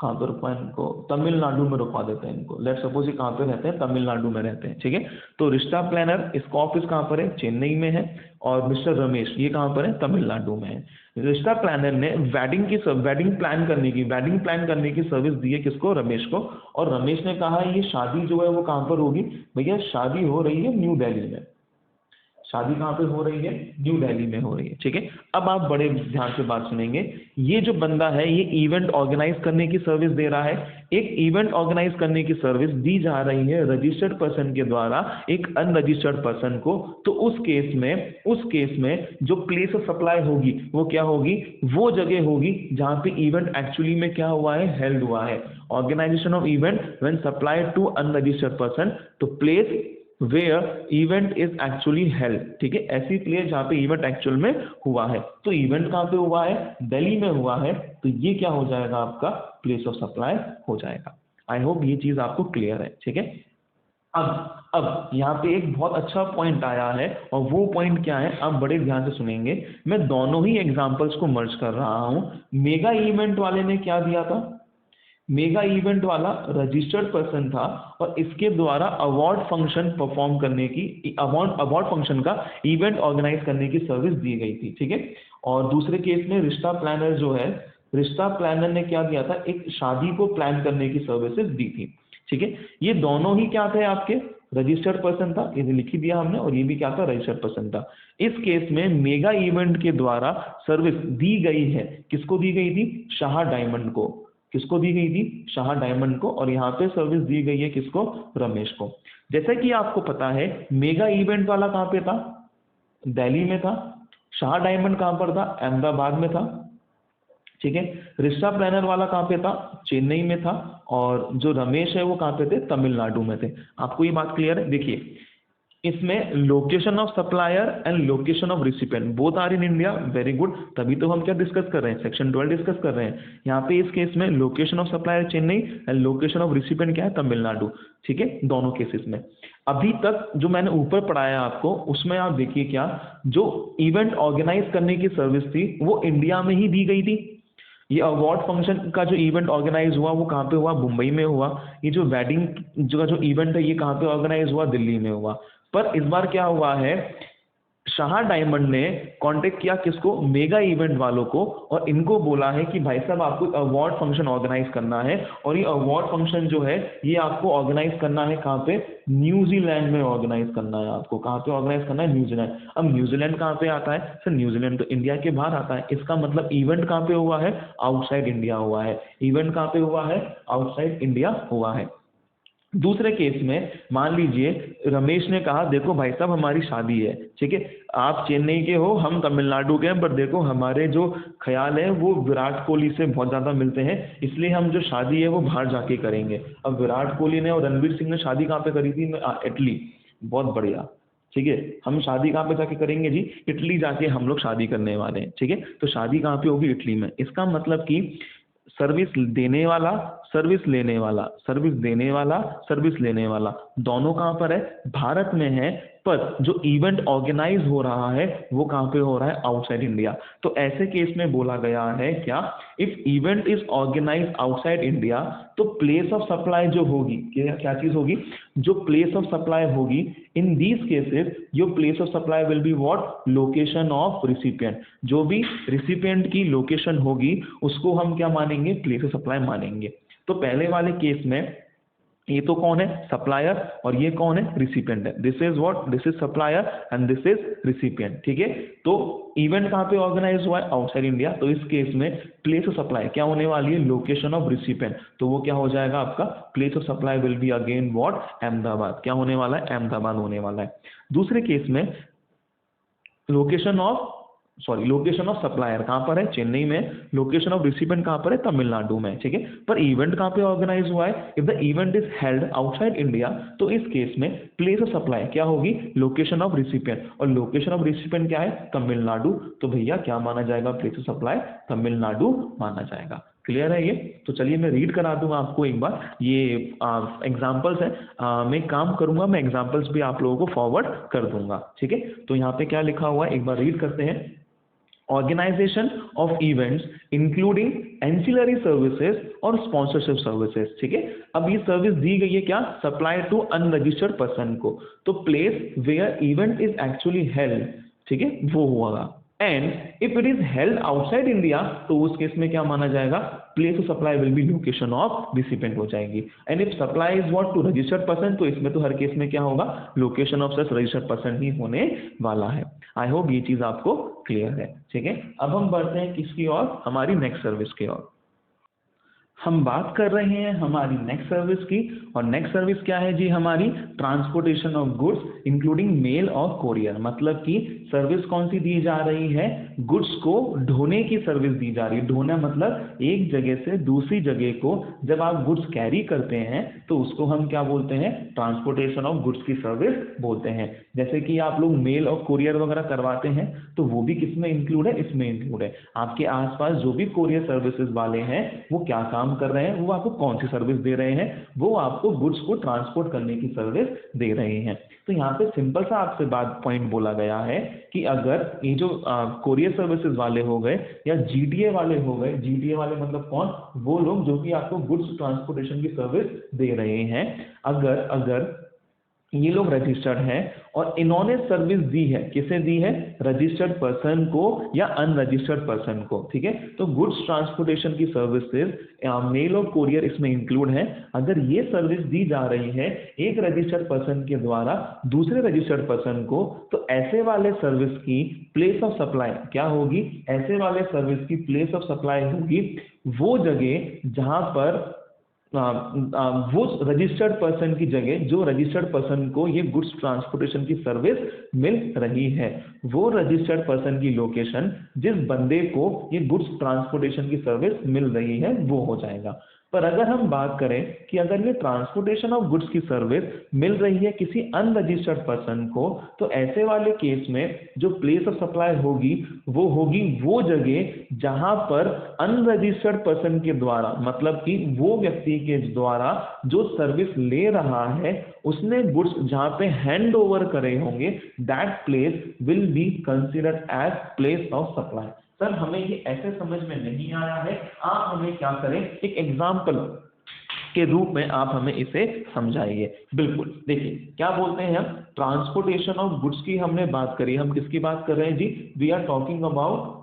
कहाँ पे रुकवा इनको? तमिलनाडु में रुकवा देते हैं इनको। लेट्स सपोज ये कहाँ पे रहते हैं? तमिलनाडु में रहते हैं। ठीक है, तो रिश्ता प्लानर इसका ऑफिस कहाँ पर है? चेन्नई में है। और मिस्टर रमेश ये कहाँ पर है? तमिलनाडु में है। रिश्ता प्लानर ने वेडिंग प्लान करने की सर्विस दी है किसको? रमेश को। और रमेश ने कहा ये शादी जो है वो कहाँ पर होगी? भैया शादी हो रही है न्यू दिल्ली में। शादी कहाँ पे हो रही है? न्यू दिल्ली में हो रही है। ठीक है, अब आप बड़े ध्यान से बात सुनेंगे। ये जो बंदा है ये इवेंट ऑर्गेनाइज करने की सर्विस दे रहा है। एक इवेंट ऑर्गेनाइज करने की सर्विस दी जा रही है रजिस्टर्ड पर्सन के द्वारा एक अनरजिस्टर्ड पर्सन को। तो उस केस में जो प्लेस ऑफ सप्लाई होगी वो क्या होगी? वो जगह होगी जहाँ पे इवेंट एक्चुअली में क्या हुआ है? हेल्ड हुआ है। Organisation of event when supplied to unregistered person, तो place where event is actually held. ठीक है, ऐसी प्लेस जहाँ पे इवेंट एक्चुअल में हुआ है। तो इवेंट कहाँ पे हुआ है? दिल्ली में हुआ है। तो ये क्या हो जाएगा? आपका प्लेस ऑफ सप्लाई हो जाएगा। आई होप ये चीज आपको क्लियर है। ठीक है, अब यहाँ पे एक बहुत अच्छा पॉइंट आया है, और वो पॉइंट क्या है? आप बड़े ध्यान से सुनेंगे। मैं दोनों ही एग्जांपल्स को मर्ज कर रहा हूँ। मेगा इवेंट वाले ने क्या दिया था? मेगा इवेंट वाला रजिस्टर्ड पर्सन था, और इसके द्वारा अवार्ड फंक्शन परफॉर्म करने की, अवार्ड फंक्शन का इवेंट ऑर्गेनाइज करने की सर्विस दी गई थी। ठीक है, और दूसरे केस में रिश्ता प्लानर जो है, रिश्ता प्लानर ने क्या दिया था? एक शादी को प्लान करने की सर्विसेज दी थी। ठीक है, ये दोनों ही क्या थे? आपके रजिस्टर्ड पर्सन था, ये लिख ही दिया हमने, और ये भी क्या था? रजिस्टर्ड पर्सन था। इस केस में मेगा इवेंट के द्वारा सर्विस दी गई है। किसको दी गई थी? शाह डायमंड को। किसको दी गई थी? शाह डायमंड को। और यहाँ पे सर्विस दी गई है किसको? रमेश को। जैसा कि आपको पता है मेगा इवेंट वाला कहाँ पे था? दिल्ली में था। शाह डायमंड कहाँ पर था? अहमदाबाद में था। ठीक है, रिश्ता प्लानर वाला कहाँ पे था? चेन्नई में था। और जो रमेश है वो कहाँ पे थे? तमिलनाडु में थे। आपको ये बात क्लियर है? देखिए, इसमें location of supplier and location of recipient both are in India. Very good, तभी तो हम क्या डिस्कस कर रहे हैं? सेक्शन 12 डिस्कस कर रहे हैं। यहाँ पे इस केस में location of supplier Chennai and location of recipient क्या है? तमिलनाडु। ठीक है, दोनों केसेस में अभी तक जो मैंने ऊपर पढ़ाया आपको, उसमें आप देखिए क्या, जो इवेंट ऑर्गेनाइज करने की सर्विस थी वो इंडिया में ही दी गई थी। ये अवार्ड फंक्शन का जो इवेंट ऑर्गेनाइज हुआ वो कहाँ पे हुआ? मुंबई में हुआ। ये जो वेडिंग जो इवेंट है ये कहाँ पे ऑर्गेनाइज हुआ? दिल्ली में हुआ। पर इस बार क्या हुआ है? शाह डायमंड ने कांटेक्ट किया किसको, मेगा इवेंट वालों को, और इनको बोला है कि भाई साहब आपको अवार्ड फंक्शन ऑर्गेनाइज करना है, और ये अवार्ड फंक्शन जो है ये आपको ऑर्गेनाइज करना है कहाँ पे, न्यूजीलैंड में ऑर्गेनाइज करना है आपको। कहाँ पे ऑर्गेनाइज करना है, न्यूजीलैंड। अब न्यूजीलैंड कहाँ पे आता है सर, न्यूजीलैंड तो इंडिया के बाहर आता है, इसका मतलब इवेंट कहाँ पे हुआ है, आउटसाइड इंडिया हुआ है। इवेंट कहाँ पे हुआ है, आउटसाइड इंडिया हुआ है। दूसरे केस में मान लीजिए रमेश ने कहा देखो भाई साहब हमारी शादी है, ठीक है, आप चेन्नई के हो, हम तमिलनाडु के हैं, पर देखो हमारे जो ख्याल है वो विराट कोहली से बहुत ज़्यादा मिलते हैं, इसलिए हम जो शादी है वो बाहर जाके करेंगे। अब विराट कोहली ने और रणवीर सिंह ने शादी कहाँ पे करी थी, इटली। बहुत बढ़िया, ठीक है, हम शादी कहाँ पे जाके करेंगे जी, इटली जाके हम लोग शादी करने वाले हैं, ठीक है। तो शादी कहाँ पे होगी, इटली में। इसका मतलब कि सर्विस देने वाला, सर्विस लेने वाला, सर्विस देने वाला, सर्विस लेने वाला, दोनों कहाँ पर है, भारत में है, पर जो इवेंट ऑर्गेनाइज हो रहा है वो कहाँ पे हो रहा है, आउटसाइड इंडिया। तो ऐसे केस में बोला गया है क्या, if event is organize outside India, तो प्लेस ऑफ सप्लाई जो होगी, क्या क्या चीज होगी, जो प्लेस ऑफ सप्लाई होगी, in these cases your place of supply will be what, location of recipient. जो भी रिसिपिएंट की लोकेशन होगी उसको हम क्या मानेंगे, प्लेस ऑफ सप्लाई मानेंगे। तो पहले वाले केस में ये तो कौन है, सप्लायर, और ये कौन है, रिसिपिएंट है। This is what, this is supplier and this is recipient, ठीक है। तो इवेंट कहाँ पे ऑर्गेनाइज हुआ है, आउटसाइड इंडिया। तो इस केस में प्लेस ऑफ सप्लाई क्या होने वाली है, लोकेशन ऑफ रिसिपिएंट। तो वो क्या हो जाएगा आपका, place of supply will be again what, Ahmedabad. क्या होने वाला है, अहमदाबाद होने वाला है। दूसरे केस में location of location of supplier कहाँ पर है, चेन्नई में। लोकेशन ऑफ रिसिपिएंट कहाँ पर है, तमिलनाडु में, ठीक है। पर इवेंट कहाँ पे ऑर्गेनाइज हुआ है, if the event is held outside India, तो इस केस में प्लेस ऑफ सप्लाई क्या होगी, लोकेशन ऑफ रिसिपिएंट, और लोकेशन ऑफ रिसिपिएंट क्या है, तमिलनाडु। तो भैया क्या माना जाएगा, प्लेस ऑफ सप्लाई तमिलनाडु माना जाएगा। क्लियर है ये। तो चलिए मैं रीड करा दूंगा आपको एक बार, ये एग्जांपल्स है, मैं काम करूंगा, मैं एग्जांपल्स भी आप लोगों को फॉरवर्ड कर दूंगा, ठीक है। तो यहाँ पे क्या लिखा हुआ है, एक बार रीड करते हैं। Organization of events including ancillary services और स्पॉन्सरशिप सर्विसेज, ठीक है। अब ये सर्विस दी गई है क्या, सप्लाई टू अनरजिस्टर्ड पर्सन को। तो place where event is actually held, ठीक है, वो होगा। And if it is held outside India, तो उस केस में क्या माना जाएगा, place of supply will be location of recipient हो जाएगी। And if supply is what, to registered person, तो इसमें तो हर केस में क्या होगा, location of such registered person ही होने वाला है। आई होप ये चीज आपको क्लियर है, ठीक है। अब हम बढ़ते हैं किसकी ओर, हमारी नेक्स्ट सर्विस की ओर। हम बात कर रहे हैं हमारी नेक्स्ट सर्विस की, और नेक्स्ट सर्विस क्या है जी, हमारी transportation of goods including mail और कोरियर। मतलब कि सर्विस कौन सी दी जा रही है, गुड्स को ढोने की सर्विस दी जा रही है। ढोना मतलब एक जगह से दूसरी जगह को जब आप गुड्स कैरी करते हैं तो उसको हम क्या बोलते हैं, ट्रांसपोर्टेशन ऑफ गुड्स की सर्विस बोलते हैं। जैसे कि आप लोग मेल और कोरियर वगैरह करवाते हैं तो वो भी किस में इंक्लूड है, इसमें इंक्लूड है। आपके आसपास जो भी कोरियर सर्विसेज वाले हैं वो क्या काम कर रहे हैं, वो आपको कौन सी सर्विस दे रहे हैं, वो आपको गुड्स को ट्रांसपोर्ट करने की सर्विस दे रहे हैं। तो यहाँ पे सिंपल सा आपसे बात पॉइंट बोला गया है कि अगर ये जो कोरियर सर्विसेज वाले हो गए या जीटीए वाले हो गए, जीटीए वाले मतलब कौन, वो लोग जो कि आपको गुड्स ट्रांसपोर्टेशन की सर्विस दे रहे हैं, अगर ये लोग रजिस्टर्ड हैं और इन्होंने सर्विस दी है, किसे दी है, रजिस्टर्ड पर्सन को या अनरजिस्टर्ड पर्सन को, ठीक है। तो गुड्स ट्रांसपोर्टेशन की सर्विसेज मेल और कोरियर इसमें इंक्लूड है। अगर ये सर्विस दी जा रही है एक रजिस्टर्ड पर्सन के द्वारा दूसरे रजिस्टर्ड पर्सन को, तो ऐसे वाले सर्विस की प्लेस ऑफ सप्लाई क्या होगी, ऐसे वाले सर्विस की प्लेस ऑफ सप्लाई होगी वो जगह जहां पर वो रजिस्टर्ड पर्सन की जगह, जो रजिस्टर्ड पर्सन को ये गुड्स ट्रांसपोर्टेशन की सर्विस मिल रही है, वो रजिस्टर्ड पर्सन की लोकेशन जिस बंदे को ये गुड्स ट्रांसपोर्टेशन की सर्विस मिल रही है वो हो जाएगा। पर अगर हम बात करें कि अगर ये ट्रांसपोर्टेशन ऑफ गुड्स की सर्विस मिल रही है किसी अनरजिस्टर्ड पर्सन को, तो ऐसे वाले केस में जो प्लेस ऑफ सप्लाई होगी वो जगह जहां पर अनरजिस्टर्ड पर्सन के द्वारा, मतलब कि वो व्यक्ति के द्वारा जो सर्विस ले रहा है उसने गुड्स जहां पे हैंड ओवर करे होंगे, that place will be considered as place of supply. Sir हमें ये ऐसे समझ में नहीं आया है, आप हमें क्या करें, एक एग्जाम्पल के रूप में आप हमें इसे समझाइए। बिल्कुल, देखिए क्या बोलते हैं हम, ट्रांसपोर्टेशन ऑफ गुड्स की हमने बात करी, हम किसकी बात कर रहे हैं जी, we are talking about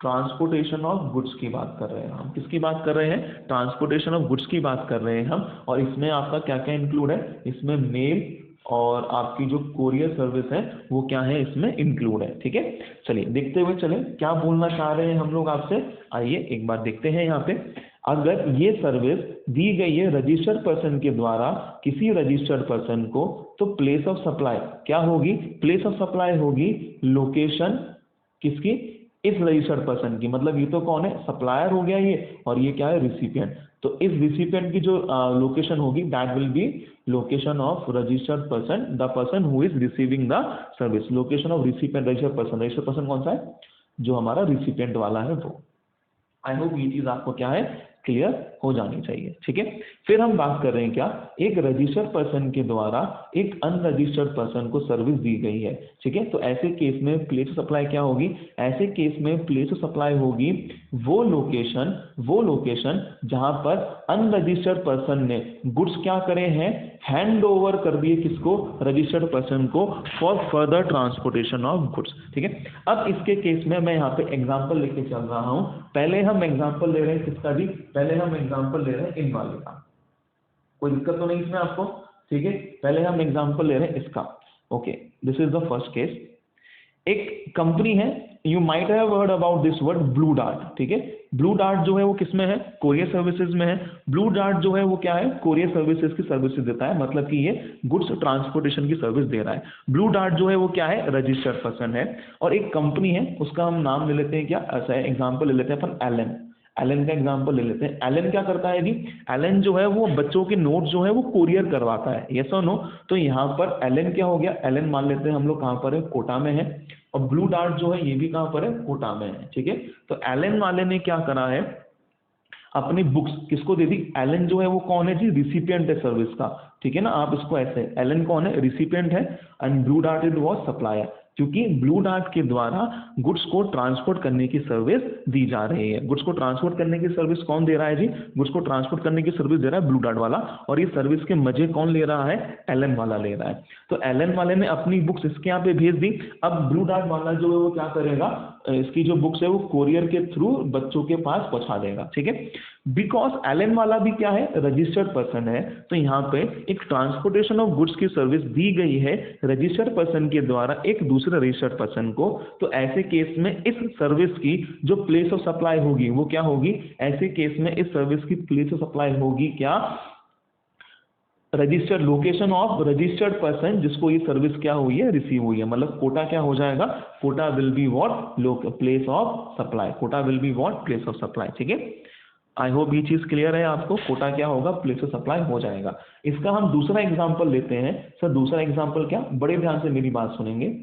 transportation of goods की बात कर रहे हैं हम, किसकी बात कर रहे हैं, ट्रांसपोर्टेशन ऑफ गुड्स की बात कर रहे हैं हम। और इसमें आपका क्या क्या इंक्लूड है, इसमें मेल और आपकी जो कोरियर सर्विस है वो क्या है, इसमें इंक्लूड है। ठीक है, चलिए देखते हुए चले क्या बोलना चाह रहे हैं हम लोग आपसे। आइए एक बार देखते हैं यहाँ पे, अगर ये सर्विस दी गई है रजिस्टर्ड पर्सन के द्वारा किसी रजिस्टर्ड पर्सन को, तो प्लेस ऑफ सप्लाई क्या होगी, प्लेस ऑफ सप्लाई होगी लोकेशन किसकी, इस रजिस्टर्ड पर्सन की, मतलब ये तो कौन है, सप्लायर हो गया ये, और ये क्या है, रिसिपिएंट। तो इस रिसिपिएंट की जो लोकेशन होगी that will be location of registered person, the person who is receiving the service, location of recipient registered person. Registered person कौन सा है, जो हमारा रिसिपिएंट वाला है वो। आई होप ये चीज आपको क्या है, क्लियर हो जानी चाहिए। ठीक है, फिर हम बात कर रहे हैं क्या, एक रजिस्टर्ड पर्सन के द्वारा एक अनरजिस्टर्ड पर्सन को सर्विस दी गई है। ठीक है, तो ऐसे केस में प्लेस ऑफ सप्लाई क्या होगी, ऐसे केस में प्लेस ऑफ सप्लाई होगी वो लोकेशन जहां पर अनरजिस्टर्ड पर्सन ने गुड्स क्या करे हैं, हैंड ओवर कर दिए किसको, रजिस्टर्ड पर्सन को, for further transportation of goods. ठीक है, अब इसके केस में मैं यहाँ पे एग्जांपल लेके चल रहा हूँ। पहले हम एग्जांपल ले रहे हैं किसका जी, पहले हम एग्जांपल ले रहे हैं इन वाले का, कोई दिक्कत तो नहीं इसमें आपको। ठीक है, पहले हम एग्जांपल ले रहे हैं इसका। Okay, this is the first case. एक कंपनी है, you might have heard about this word blue dart. ठीक है, ब्लू डार्ट जो है वो किसमें है, कोरियर सर्विसेज में है। ब्लू डार्ट जो है वो क्या है, कोरियर सर्विसेज की सर्विसेज देता है, मतलब कि ये गुड्स ट्रांसपोर्टेशन की सर्विस दे रहा है। ब्लू डार्ट जो है वो क्या है, रजिस्टर्ड पर्सन है। और एक कंपनी है, उसका हम नाम ले लेते हैं क्या, ऐसा है एग्जाम्पल ले लेते हैं अपन एलन। एलन का एग्जांपल ले लेते हैं। एलन क्या करता है जी, एलन जो है वो बच्चों के नोट जो है वो कोरियर करवाता है, यस और नो। तो यहाँ पर एलन क्या हो गया, एलन मान लेते हैं हम लोग कहाँ पर है, कोटा में है। और ब्लू डार्ट जो है ये भी कहाँ पर है, कोटा में है। ठीक है, तो एलन वाले ने क्या करा है, अपनी बुक्स किसको दे दी, एलन जो है वो कौन है जी, रिसिपिएंट है सर्विस का। ठीक है ना, आप इसको ऐसे, एलन कौन है, रिसिपिएंट है, and blue dart it was supplier, क्योंकि ब्लू डार्ट के द्वारा गुड्स को ट्रांसपोर्ट करने की सर्विस दी जा रही है। गुड्स को ट्रांसपोर्ट करने की सर्विस कौन दे रहा है जी, गुड्स को ट्रांसपोर्ट करने की सर्विस दे रहा है ब्लू डार्ट वाला, और ये सर्विस के मजे कौन ले रहा है, एलन वाला ले रहा है। तो एलन वाले ने अपनी बुक्स इसके यहाँ पे भेज दी। अब ब्लू डार्ट वाला जो है वो क्या करेगा, इसकी जो बुक्स है वो कोरियर के थ्रू बच्चों के पास पहुंचा देगा। ठीक है, बिकॉज एलन वाला भी क्या है, रजिस्टर्ड पर्सन है, तो यहाँ पे एक ट्रांसपोर्टेशन ऑफ गुड्स की सर्विस दी गई है रजिस्टर्ड पर्सन के द्वारा एक दूसरे रजिस्टर्ड पर्सन को। तो ऐसे केस में इस सर्विस की जो प्लेस ऑफ सप्लाई होगी वो क्या होगी, ऐसे केस में इस सर्विस की प्लेस ऑफ सप्लाई होगी क्या, registered, location of registered person जिसको ये सर्विस क्या हुई है, रिसीव हुई है। मतलब कोटा क्या हो जाएगा, Kota will be what, place of supply, Kota will be what, place of supply. ठीक है, आई होप ये चीज क्लियर है आपको, कोटा क्या होगा, प्लेस ऑफ सप्लाई हो जाएगा। इसका हम दूसरा एग्जांपल लेते हैं। सर दूसरा एग्जांपल क्या, बड़े ध्यान से मेरी बात सुनेंगे।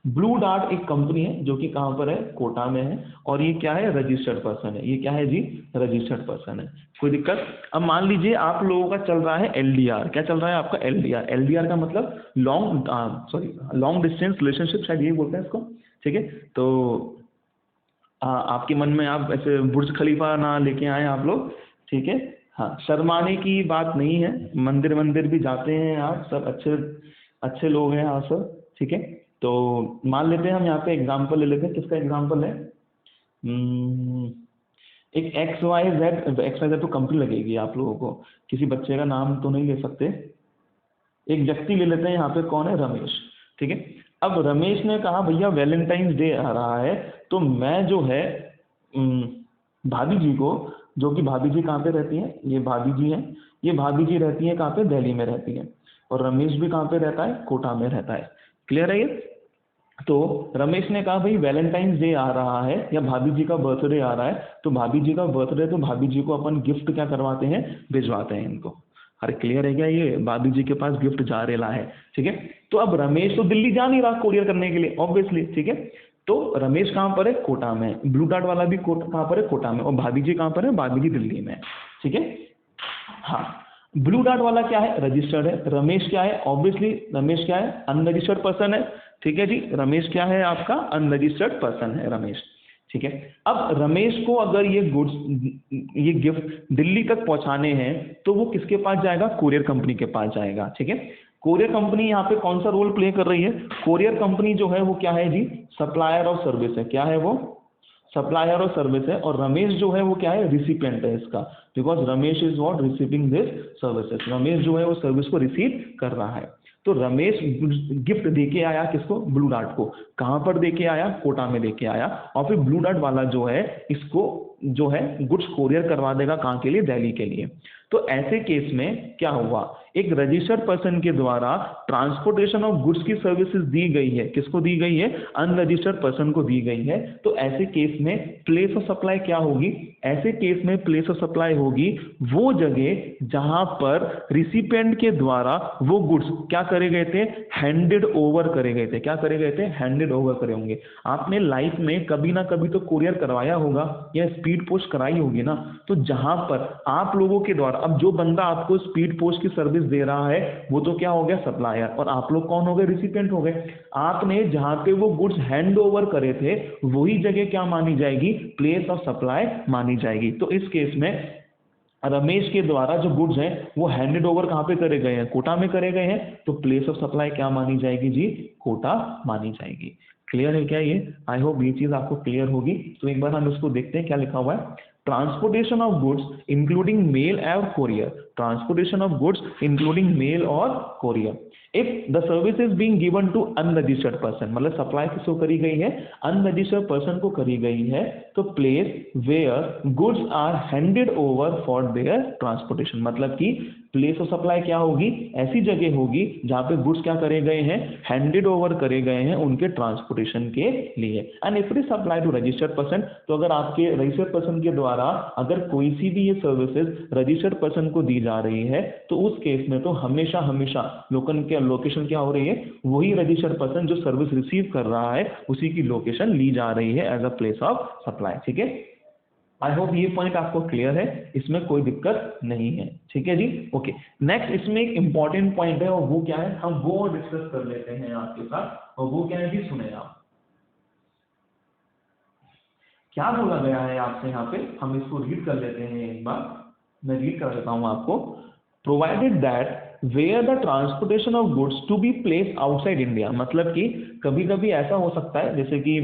ब्लू डार्ट एक कंपनी है जो कि कहां पर है, कोटा में है, और ये क्या है, रजिस्टर्ड पर्सन है। ये क्या है जी, रजिस्टर्ड पर्सन है, कोई दिक्कत। अब मान लीजिए आप लोगों का चल रहा है एलडीआर, क्या चल रहा है आपका, एलडीआर। एलडीआर का मतलब लॉन्ग डिस्टेंस रिलेशनशिप, शायद यही बोलते हैं इसको। ठीक है, तो आपके मन में आप ऐसे बुर्ज खलीफा ना लेके आए आप लोग। ठीक है, हाँ, शर्माने की बात नहीं है, मंदिर मंदिर भी जाते हैं आप सब, अच्छे अच्छे लोग हैं आप सब। ठीक है, तो मान लेते हैं हम यहाँ पे एग्जांपल ले लेते हैं, किसका एग्जांपल है, एक एक्स वाई जेड तो कंपनी लगेगी आप लोगों को, किसी बच्चे का नाम तो नहीं ले सकते। एक व्यक्ति ले लेते हैं यहाँ पे, कौन है, रमेश। ठीक है, अब रमेश ने कहा भैया वैलेंटाइंस डे आ रहा है, तो मैं जो है भाभी जी को, जो कि भाभी जी कहाँ पे रहती हैं, ये भाभी जी हैं, ये भाभी जी रहती हैं कहाँ पे, दिल्ली में रहती हैं, और रमेश भी कहाँ पे रहता है, कोटा में रहता है। क्लियर है ये। तो रमेश ने कहा भाई वैलेंटाइंस डे आ रहा है या भाभी जी का बर्थडे आ रहा है, तो भाभी जी का बर्थडे, तो भाभी जी को अपन गिफ्ट क्या करवाते हैं, भिजवाते हैं इनको। अरे क्लियर है क्या, ये भाभी जी के पास गिफ्ट जा रहा है। ठीक है, तो अब रमेश तो दिल्ली जा नहीं रहा कोरियर करने के लिए ऑब्वियसली। ठीक है, तो रमेश कहाँ पर है, कोटा में, ब्लू डार्ट वाला भी कहाँ पर है, कोटा में, और भाभी जी कहाँ पर है, भाभी जी दिल्ली में। ठीक है, हाँ, ब्लू डार्ट वाला क्या है, रजिस्टर्ड है, रमेश क्या है, ऑब्वियसली रमेश क्या है, अनरजिस्टर्ड पर्सन है। ठीक है जी, रमेश क्या है आपका, अनरजिस्टर्ड पर्सन है रमेश। ठीक है। अब रमेश को अगर ये गुड्स, ये गिफ्ट दिल्ली तक पहुंचाने हैं तो वो किसके पास जाएगा? कुरियर कंपनी के पास जाएगा, ठीक है। कुरियर कंपनी यहाँ पे कौन सा रोल प्ले कर रही है? कुरियर कंपनी जो है वो क्या है जी? सप्लायर ऑफ सर्विस है। क्या है वो? सप्लायर और सर्विस है। और रमेश जो है वो क्या है? रिसिपिएंट है इसका, because Ramesh is what? Receiving this services. Ramesh जो है वो सर्विस को रिसीव कर रहा है। तो रमेश गिफ्ट देके आया किसको? ब्लू डार्ट को। कहां पर देके आया? कोटा में देके आया। और फिर ब्लू डार्ट वाला जो है इसको जो है गुड्स कोरियर करवा देगा, कहां के लिए? दिल्ली के लिए। तो ऐसे केस में क्या हुआ? एक रजिस्टर्ड पर्सन के द्वारा ट्रांसपोर्टेशन ऑफ गुड्स की सर्विसेज दी गई है। किसको दी गई है? अनरजिस्टर्ड पर्सन को दी गई है। तो ऐसे केस में प्लेस ऑफ सप्लाई क्या होगी? ऐसे केस में प्लेस ऑफ सप्लाई होगी वो जगह जहां पर रिसिपिएंट के द्वारा वो गुड्स क्या करे गए थे? हैंडेड ओवर करे गए थे। क्या करे गए थे? हैंडेड ओवर करे होंगे। आपने लाइफ में कभी ना कभी तो कुरियर करवाया होगा या स्पीड पोस्ट कराई होगी ना। तो जहां पर आप लोगों के द्वारा, अब जो बंदा आपको स्पीड पोस्ट की सर्विस दे रहा है वो तो क्या हो गया? सप्लायर। और आप लोग कौन हो गए? रिसिपिएंट हो गए। आपने जहां पे वो गुड्स हैंड ओवर करे थे वही जगह क्या मानी जाएगी? प्लेस ऑफ सप्लाई मानी जाएगी। तो इस केस में रमेश के द्वारा जो गुड्स हैं वो हैंडेड ओवर कहां पे करे गए हैं? कोटा में करे गए हैं। तो प्लेस ऑफ सप्लाई क्या मानी जाएगी जी? कोटा मानी जाएगी। क्लियर है क्या ये? आई होप ये चीज आपको क्लियर होगी। तो एक बार हम इसको देखते हैं क्या लिखा हुआ है। Transportation of goods including mail और courier. Transportation of goods including mail और courier. If the service is being given to unregistered person, मतलब सप्लाई किसको करी गई है? अनरजिस्टर्ड पर्सन को करी गई है। तो place where goods are handed over for their transportation, मतलब कि प्लेस ऑफ सप्लाई क्या होगी? ऐसी जगह होगी जहां पे गुड्स क्या करे गए हैं? हैंडेड ओवर करे गए हैं उनके ट्रांसपोर्टेशन के लिए। And if it is supply to registered person, तो अगर आपके रजिस्टर्ड पर्सन के द्वारा अगर कोई सी भी ये सर्विसेज रजिस्टर्ड पर्सन को दी जा रही है तो उस केस में तो हमेशा हमेशा लोकेशन क्या हो रही है? वही रजिस्टर्ड पर्सन जो सर्विस रिसीव कर रहा है उसी की लोकेशन ली जा रही है as a place of supply, ठीक है। आई होप ये पॉइंट आपको क्लियर है, इसमें कोई दिक्कत नहीं है, ठीक है जी। ओके, नेक्स्ट इसमें एक इंपॉर्टेंट पॉइंट है और वो क्या है? हम वो डिस्कस कर लेते हैं आपके साथ। और वो क्या है जी? सुने आप क्या बोला गया है आपसे यहाँ पे। हम इसको रीड कर लेते हैं एक बार, मैं रीड कर देता हूँ आपको। Provided that where the transportation of goods to be place outside India, मतलब कि कभी कभी ऐसा हो सकता है जैसे कि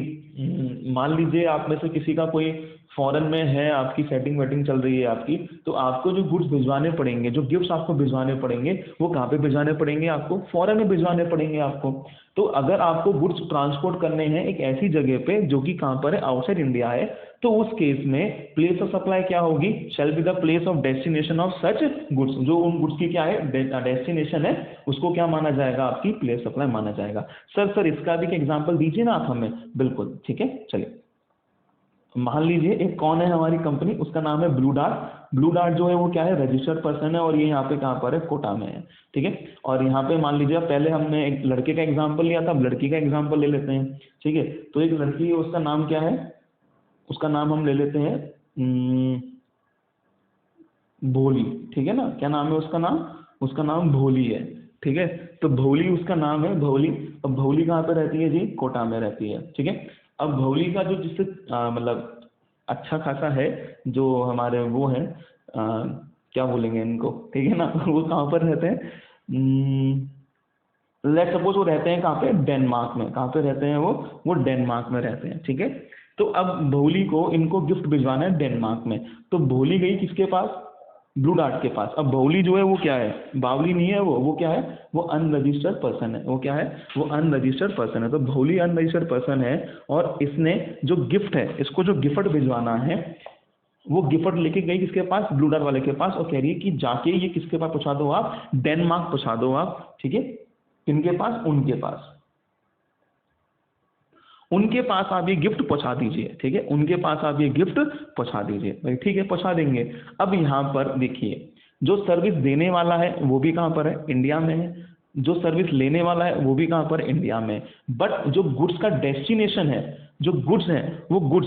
मान लीजिए आप में से किसी का कोई फॉरेन में है, आपकी सेटिंग वेटिंग चल रही है आपकी, तो आपको जो गुड्स भिजवाने पड़ेंगे, जो गिफ्ट्स आपको भिजवाने पड़ेंगे वो कहाँ पे भिजवाने पड़ेंगे? आपको फॉरेन में भिजवाने पड़ेंगे आपको। तो अगर आपको गुड्स ट्रांसपोर्ट करने हैं एक ऐसी जगह पे जो कि कहाँ पर है? आउटसाइड इंडिया है, तो उस केस में प्लेस ऑफ सप्लाई क्या होगी? Shall be the place of destination of such goods. जो उन गुड्स की क्या है? डेस्टिनेशन है, उसको क्या माना जाएगा? आपकी प्लेस सप्लाई माना जाएगा। सर इसका भी एग्जांपल दीजिए ना आप हमें। बिल्कुल, ठीक है, चलिए मान लीजिए एक कौन है हमारी कंपनी, उसका नाम है ब्लू डार्ट। ब्लू डार्ट जो है वो क्या है? रजिस्टर्ड पर्सन है और ये यहाँ पे कहाँ पर है? कोटा में है, ठीक है। और यहाँ पे मान लीजिए पहले हमने एक लड़के का एग्जांपल लिया था, अब लड़की का एग्जांपल ले लेते हैं, ठीक है। तो एक लड़की है, उसका नाम क्या है? उसका नाम हम ले लेते हैं भोली, ठीक है ना। क्या नाम है उसका नाम? उसका नाम भोली है, ठीक है। तो भोली उसका नाम है, भोली। अब भोली कहाँ पे रहती है जी? कोटा में रहती है, ठीक है। अब भोली का जो जिससे मतलब अच्छा खासा है जो हमारे वो है क्या बोलेंगे इनको, ठीक है ना। वो कहाँ पर रहते हैं? लेट सपोज वो रहते हैं कहाँ पे? डेनमार्क में। कहाँ पे रहते हैं वो डेनमार्क में रहते हैं, ठीक है। तो अब भोली को इनको गिफ्ट भिजवाना है डेनमार्क में, तो भोली गई किसके पास? ब्लू डार्ट के पास। अब भोली जो है वो क्या है? बावली नहीं है वो क्या है? वो अनरजिस्टर्ड पर्सन है। वो क्या है? वो अनरजिस्टर्ड पर्सन है। तो भोली अनरजिस्टर्ड पर्सन है और इसने जो गिफ्ट है, इसको जो गिफ्ट भिजवाना है वो गिफ्ट लेके गई किसके पास? ब्लू डार्ट वाले के पास, और कह रही है कि जाके ये किसके पास पहुंचा दो आप? डेनमार्क पहुंचा दो आप, ठीक है। किनके पास? उनके पास। उनके पास आप ये गिफ्ट पहुंचा दीजिए, ठीक है। उनके पास आप ये गिफ्ट पहुंचा दीजिए भाई, ठीक है, पहुंचा देंगे। अब यहाँ पर देखिए जो सर्विस देने वाला है वो भी कहाँ पर है? इंडिया में है। जो सर्विस लेने वाला है वो भी कहाँ पर? इंडिया में। बट जो गुड्स का डेस्टिनेशन है जो गुड्स हैं वो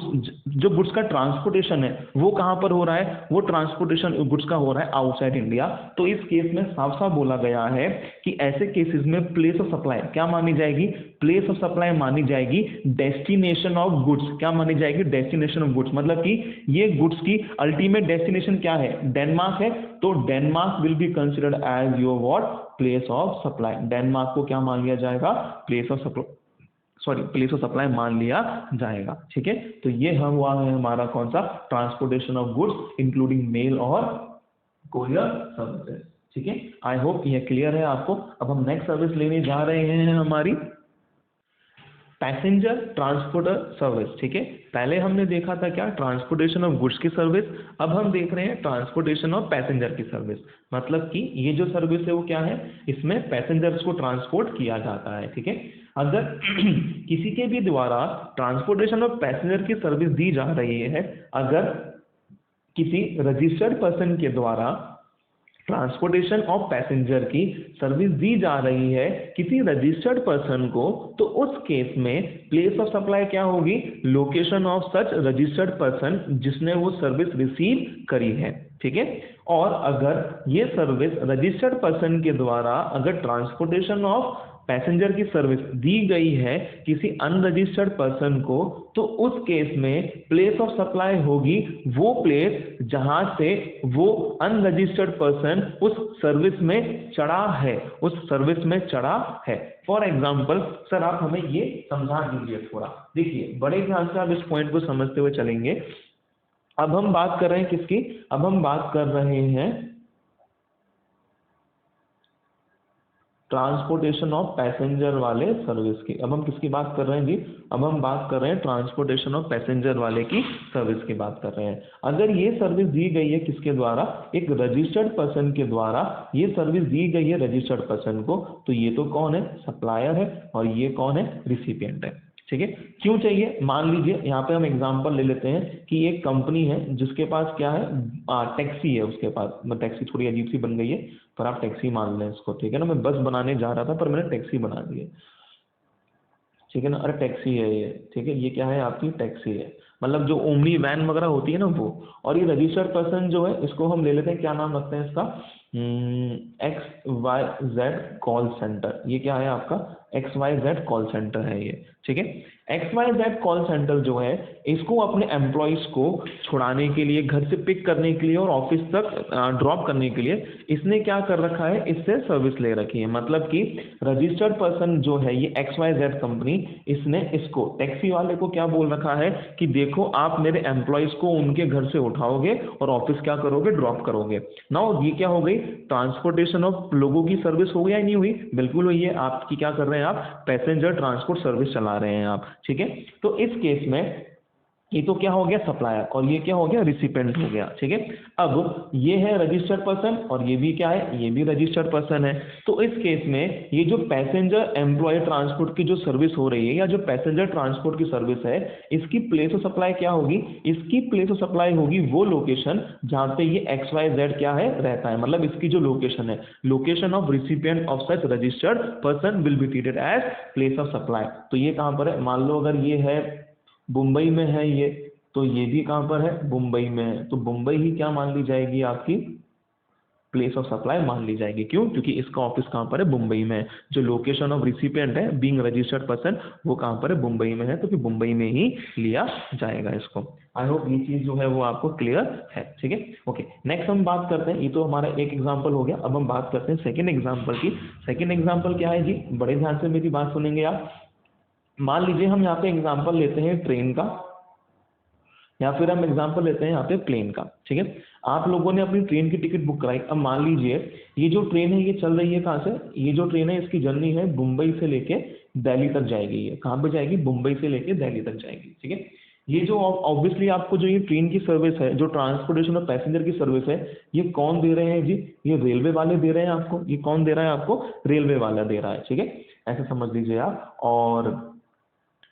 जो गुड्स का ट्रांसपोर्टेशन है वो कहाँ पर हो रहा है, वो ट्रांसपोर्टेशन गुड्स का हो रहा है आउटसाइड इंडिया। तो इस केस में साफ साफ बोला गया है कि ऐसे केसेस में प्लेस ऑफ सप्लाई क्या मानी जाएगी, प्लेस ऑफ सप्लाई मानी जाएगी डेस्टिनेशन ऑफ गुड्स। क्या मानी जाएगी, डेस्टिनेशन ऑफ गुड्स। मतलब कि ये गुड्स की अल्टीमेट डेस्टिनेशन क्या है, डेनमार्क है, तो Denmark will be considered as your what, place of supply. Denmark को क्या मान लिया जाएगा, प्लेस ऑफ सप्लाई मान लिया जाएगा। ठीक है, तो ये हुआ है हमारा कौन सा, transportation of goods including mail और कोरियर सर्विसेज। ठीक है, आई होप ये क्लियर है आपको। अब हम नेक्स्ट सर्विस लेने जा रहे हैं हमारी पैसेंजर ट्रांसपोर्टर सर्विस। ठीक है, पहले हमने देखा था क्या, ट्रांसपोर्टेशन ऑफ गुड्स की सर्विस, अब हम देख रहे हैं ट्रांसपोर्टेशन ऑफ पैसेंजर की सर्विस। मतलब कि ये जो सर्विस है वो क्या है, इसमें पैसेंजर्स को ट्रांसपोर्ट किया जाता है। ठीक है, अगर किसी के भी द्वारा ट्रांसपोर्टेशन ऑफ पैसेंजर की सर्विस दी जा रही है, अगर किसी रजिस्टर्ड पर्सन के द्वारा ट्रांसपोर्टेशन ऑफ पैसेंजर की सर्विस दी जा रही है किसी रजिस्टर्ड पर्सन को, तो उस केस में प्लेस ऑफ सप्लाई क्या होगी, location of such registered person जिसने वो सर्विस रिसीव करी है। ठीक है, और अगर ये सर्विस रजिस्टर्ड पर्सन के द्वारा अगर ट्रांसपोर्टेशन ऑफ पैसेंजर की सर्विस दी गई है किसी अनरजिस्टर्ड पर्सन को, तो उस केस में प्लेस ऑफ सप्लाई होगी वो प्लेस जहां से वो अनरजिस्टर्ड पर्सन उस सर्विस में चढ़ा है, उस सर्विस में चढ़ा है। फॉर एग्जाम्पल सर आप हमें ये समझा दीजिए थोड़ा, देखिए बड़े ध्यान से आप इस पॉइंट को समझते हुए चलेंगे। अब हम बात कर रहे हैं किसकी, अब हम बात कर रहे हैं ट्रांसपोर्टेशन ऑफ पैसेंजर वाले सर्विस की। अब हम किसकी बात कर रहे हैं जी, अब हम बात कर रहे हैं ट्रांसपोर्टेशन ऑफ पैसेंजर वाले की सर्विस की बात कर रहे हैं। अगर ये सर्विस दी गई है किसके द्वारा, एक रजिस्टर्ड पर्सन के द्वारा ये सर्विस दी गई है रजिस्टर्ड पर्सन को, तो ये तो कौन है, सप्लायर है, और ये कौन है, रिसिपिएंट है। ठीक है, क्यों चाहिए, मान लीजिए यहाँ पे हम एग्जांपल ले लेते हैं कि एक कंपनी है जिसके पास क्या है, टैक्सी है उसके पास। टैक्सी थोड़ी अजीब सी बन गई है पर आप टैक्सी मान लें इसको। ठीक है ना, मैं बस बनाने जा रहा था पर मैंने टैक्सी बना दी है। ठीक है ना, अरे टैक्सी है ये। ठीक है, ये क्या है, आपकी टैक्सी है, मतलब जो ओमनी वैन वगैरह होती है ना वो। और ये रजिस्टर्ड पर्सन जो है इसको हम ले लेते हैं, क्या नाम रखते हैं इसका, XYZ कॉल सेंटर। ये क्या है आपका, XYZ कॉल सेंटर है ये। ठीक है, XYZ कॉल सेंटर जो है इसको अपने एम्प्लॉयज को छुड़ाने के लिए, घर से पिक करने के लिए और ऑफिस तक ड्रॉप करने के लिए इसने क्या कर रखा है, इससे सर्विस ले रखी है। मतलब कि रजिस्टर्ड पर्सन जो है ये XYZ कंपनी, इसने इसको टैक्सी वाले को क्या बोल रखा है कि देखो आप मेरे एम्प्लॉयज को उनके घर से उठाओगे और ऑफिस क्या करोगे, ड्रॉप करोगे। नाउ ये क्या हो गई, ट्रांसपोर्टेशन ऑफ लोगों की सर्विस हो गई या नहीं हुई, बिल्कुल हुई है। आपकी क्या कर रहे हैं, आप पैसेंजर ट्रांसपोर्ट सर्विस चला रहे हैं आप। ठीक है, तो इस केस में ये तो क्या हो गया, सप्लायर, और ये क्या हो गया, रिसिपेंट हो गया। ठीक है, अब ये है रजिस्टर्ड पर्सन और ये भी क्या है, ये भी रजिस्टर्ड पर्सन है। तो इस केस में ये जो पैसेंजर एम्प्लॉय ट्रांसपोर्ट की जो सर्विस हो रही है या जो पैसेंजर ट्रांसपोर्ट की सर्विस है, इसकी प्लेस ऑफ सप्लाई क्या होगी, इसकी प्लेस ऑफ सप्लाई होगी वो लोकेशन जहां पे ये XYZ क्या है, रहता है। मतलब इसकी जो लोकेशन है, location of recipient of such registered person will be treated as place of supply. तो ये कहां पर है, मान लो अगर ये है मुंबई में है ये, तो ये भी कहां पर है, मुंबई में है, तो मुंबई ही क्या मान ली जाएगी, आपकी प्लेस ऑफ सप्लाई मान ली जाएगी। क्यों, क्योंकि इसका ऑफिस कहां पर है, मुंबई में है। जो लोकेशन ऑफ रिसिपिएंट है बीइंग रजिस्टर्ड पर्सन वो कहां पर है, मुंबई में है, तो फिर मुंबई में ही लिया जाएगा इसको। आई होप ये चीज जो है वो आपको क्लियर है। ठीक है, ओके, नेक्स्ट हम बात करते हैं, ये तो हमारा एक एग्जांपल हो गया। अब हम बात करते हैं सेकंड एग्जांपल की। सेकंड एग्जांपल क्या है जी, बड़े ध्यान से मेरी बात सुनेंगे आप। मान लीजिए हम यहाँ पे एग्जांपल लेते हैं ट्रेन का, या फिर हम एग्जांपल लेते हैं यहाँ पे प्लेन का। ठीक है, आप लोगों ने अपनी ट्रेन की टिकट बुक कराई। अब मान लीजिए ये जो ट्रेन है ये चल रही है कहाँ से, ये जो ट्रेन है इसकी जर्नी है मुंबई से लेके दिल्ली तक जाएगी। ये कहाँ पे जाएगी, मुंबई से लेके दिल्ली तक जाएगी। ठीक है, ये जो ऑब्वियसली आपको जो ये ट्रेन की सर्विस है, जो ट्रांसपोर्टेशन ऑफ पैसेंजर की सर्विस है, ये कौन दे रहे हैं जी, ये रेलवे वाले दे रहे हैं आपको। ये कौन दे रहा है आपको, रेलवे वाला दे रहा है। ठीक है, ऐसे समझ लीजिए आप। और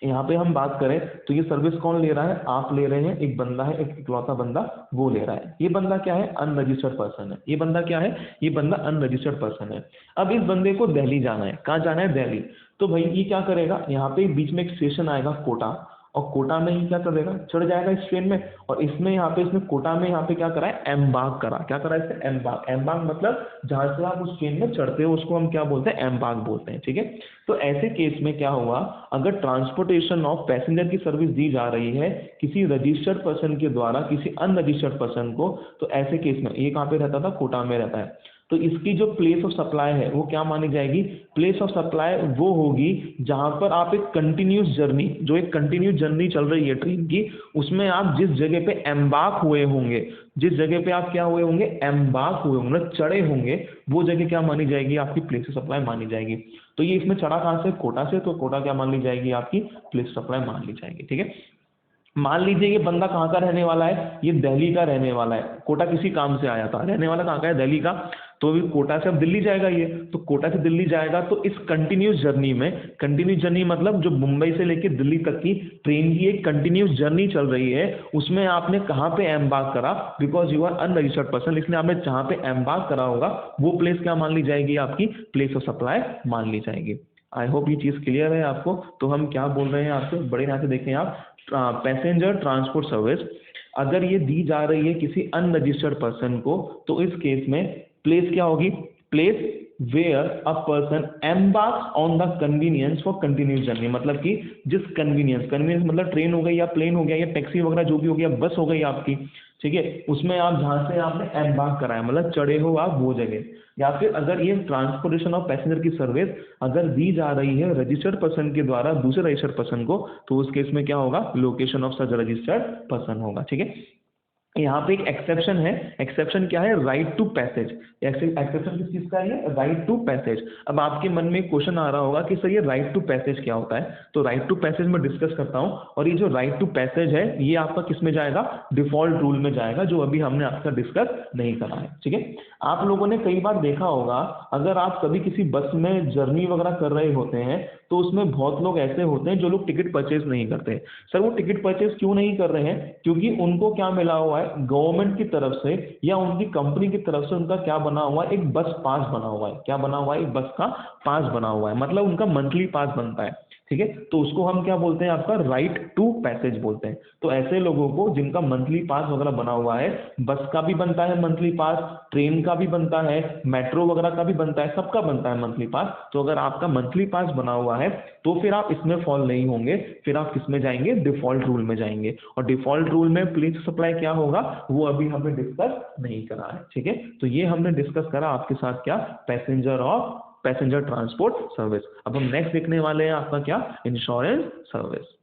यहाँ पे हम बात करें तो ये सर्विस कौन ले रहा है, आप ले रहे हैं, एक बंदा है, एक इकलौता बंदा वो ले रहा है। ये बंदा क्या है, अनरजिस्टर्ड पर्सन है। ये बंदा क्या है, ये बंदा अनरजिस्टर्ड पर्सन है। अब इस बंदे को दिल्ली जाना है, कहाँ जाना है, दिल्ली। तो भाई ये क्या करेगा, यहाँ पे बीच में एक स्टेशन आएगा कोटा, और कोटा में ही क्या करेगा, चढ़ जाएगा इस ट्रेन में। और इसमें यहाँ पे इसने कोटा में यहाँ पे क्या करा है, एम्बार्क करा। क्या करा है इसने, एम्बार्क। एम्बार्क मतलब जहां से आप उस ट्रेन में चढ़ते हो उसको हम क्या बोलते हैं, एम्बार्क बोलते हैं, ठीक है। तो ऐसे केस में क्या होगा, अगर ट्रांसपोर्टेशन ऑफ पैसेंजर की सर्विस दी जा रही है किसी रजिस्टर्ड पर्सन के द्वारा किसी अनरजिस्टर्ड पर्सन को, तो ऐसे केस में ये कहाँ पे रहता था, कोटा में रहता है। तो इसकी जो प्लेस ऑफ सप्लाई है वो क्या मानी जाएगी, प्लेस ऑफ सप्लाई वो होगी जहां पर आप एक कंटिन्यूस जर्नी, जो एक कंटिन्यूस जर्नी चल रही है ट्रेन की, उसमें आप जिस जगह पे एम्बार्क हुए होंगे, जिस जगह पे आप क्या हुए होंगे, एम्बार्क हुए होंगे, चढ़े होंगे, वो जगह क्या मानी जाएगी, आपकी प्लेस ऑफ सप्लाई मानी जाएगी। तो ये इसमें चढ़ा कहां से, कोटा से, तो कोटा क्या मान ली जाएगी, आपकी प्लेस ऑफ सप्लाई मान ली जाएगी, ठीक है। मान लीजिए ये बंदा कहाँ का रहने वाला है, ये दिल्ली का रहने वाला है, कोटा किसी काम से आया था, रहने वाला कहाँ का है, दिल्ली का। तो अभी कोटा से अब दिल्ली जाएगा ये, तो कोटा से दिल्ली जाएगा, तो इस कंटिन्यूस जर्नी में, कंटिन्यूस जर्नी मतलब जो मुंबई से लेकर दिल्ली तक की ट्रेन की एक कंटिन्यूस जर्नी चल रही है, उसमें आपने कहाँ पे एम्बार्क करा, because you are unregistered person, इसलिए आपने जहाँ पे एम्बार्क करा होगा वो प्लेस क्या मान ली जाएगी, आपकी प्लेस ऑफ सप्लाई मान ली जाएगी। आई होप ये चीज़ क्लियर है आपको। तो हम क्या बोल रहे हैं आपसे, बड़े ध्यान से देखें आप, पैसेंजर ट्रांसपोर्ट सर्विस अगर ये दी जा रही है किसी अनरजिस्टर्ड पर्सन को, तो इस केस में प्लेस क्या होगी, place where a person embarks on the convenience for continuous journey, मतलब कि जिस कन्वीनियंस, कन्वीनियंस मतलब ट्रेन हो गई या प्लेन हो गया या टैक्सी वगैरह जो भी हो गया, बस हो गई आपकी, ठीक है, उसमें आप जहां से आपने एम्बार्क कराया मतलब चढ़े हो आप वो जगह। या फिर अगर ये ट्रांसपोर्टेशन ऑफ पैसेंजर की सर्विस अगर दी जा रही है रजिस्टर्ड पर्सन के द्वारा दूसरे रजिस्टर्ड पर्सन को, तो उस केस में क्या होगा, location of such registered person होगा, ठीक है। यहाँ पे एक एक्सेप्शन है, एक्सेप्शन क्या है, राइट टू पैसेज। एक्सेप्शन किस चीज का है, राइट टू पैसेज। अब आपके मन में क्वेश्चन आ रहा होगा कि सर ये राइट टू पैसेज क्या होता है, तो राइट टू पैसेज में डिस्कस करता हूँ। और ये जो राइट टू पैसेज है ये आपका किस में जाएगा, डिफॉल्ट रूल में जाएगा, जो अभी हमने आपका डिस्कस नहीं करा है, ठीक है। आप लोगों ने कई बार देखा होगा, अगर आप कभी किसी बस में जर्नी वगैरह कर रहे होते हैं तो उसमें बहुत लोग ऐसे होते हैं जो लोग टिकट परचेज नहीं करते। सर वो टिकट परचेज क्यों नहीं कर रहे हैं, क्योंकि उनको क्या मिला हुआ है, गवर्नमेंट की तरफ से या उनकी कंपनी की तरफ से उनका क्या बना हुआ है, एक बस पास बना हुआ है। क्या बना हुआ है, एक बस का पास बना हुआ है, मतलब उनका मंथली पास बनता है, ठीक है। तो उसको हम क्या बोलते हैं, आपका राइट टू पैसेज बोलते हैं। तो ऐसे लोगों को जिनका मंथली पास वगैरह बना हुआ है, बस का भी बनता है मंथली पास, ट्रेन का भी बनता है, मेट्रो वगैरह का भी बनता है, सबका बनता है मंथली पास। तो अगर आपका मंथली पास बना हुआ है तो फिर आप इसमें फॉल नहीं होंगे, फिर आप किस में जाएंगे, डिफॉल्ट रूल में जाएंगे। और डिफॉल्ट रूल में प्लेस सप्लाई क्या होगा वो अभी हमने डिस्कस नहीं करा है, ठीक है। तो ये हमने डिस्कस करा आपके साथ क्या, पैसेंजर ट्रांसपोर्ट सर्विस। अब हम नेक्स्ट देखने वाले हैं आपका क्या, इंश्योरेंस सर्विस।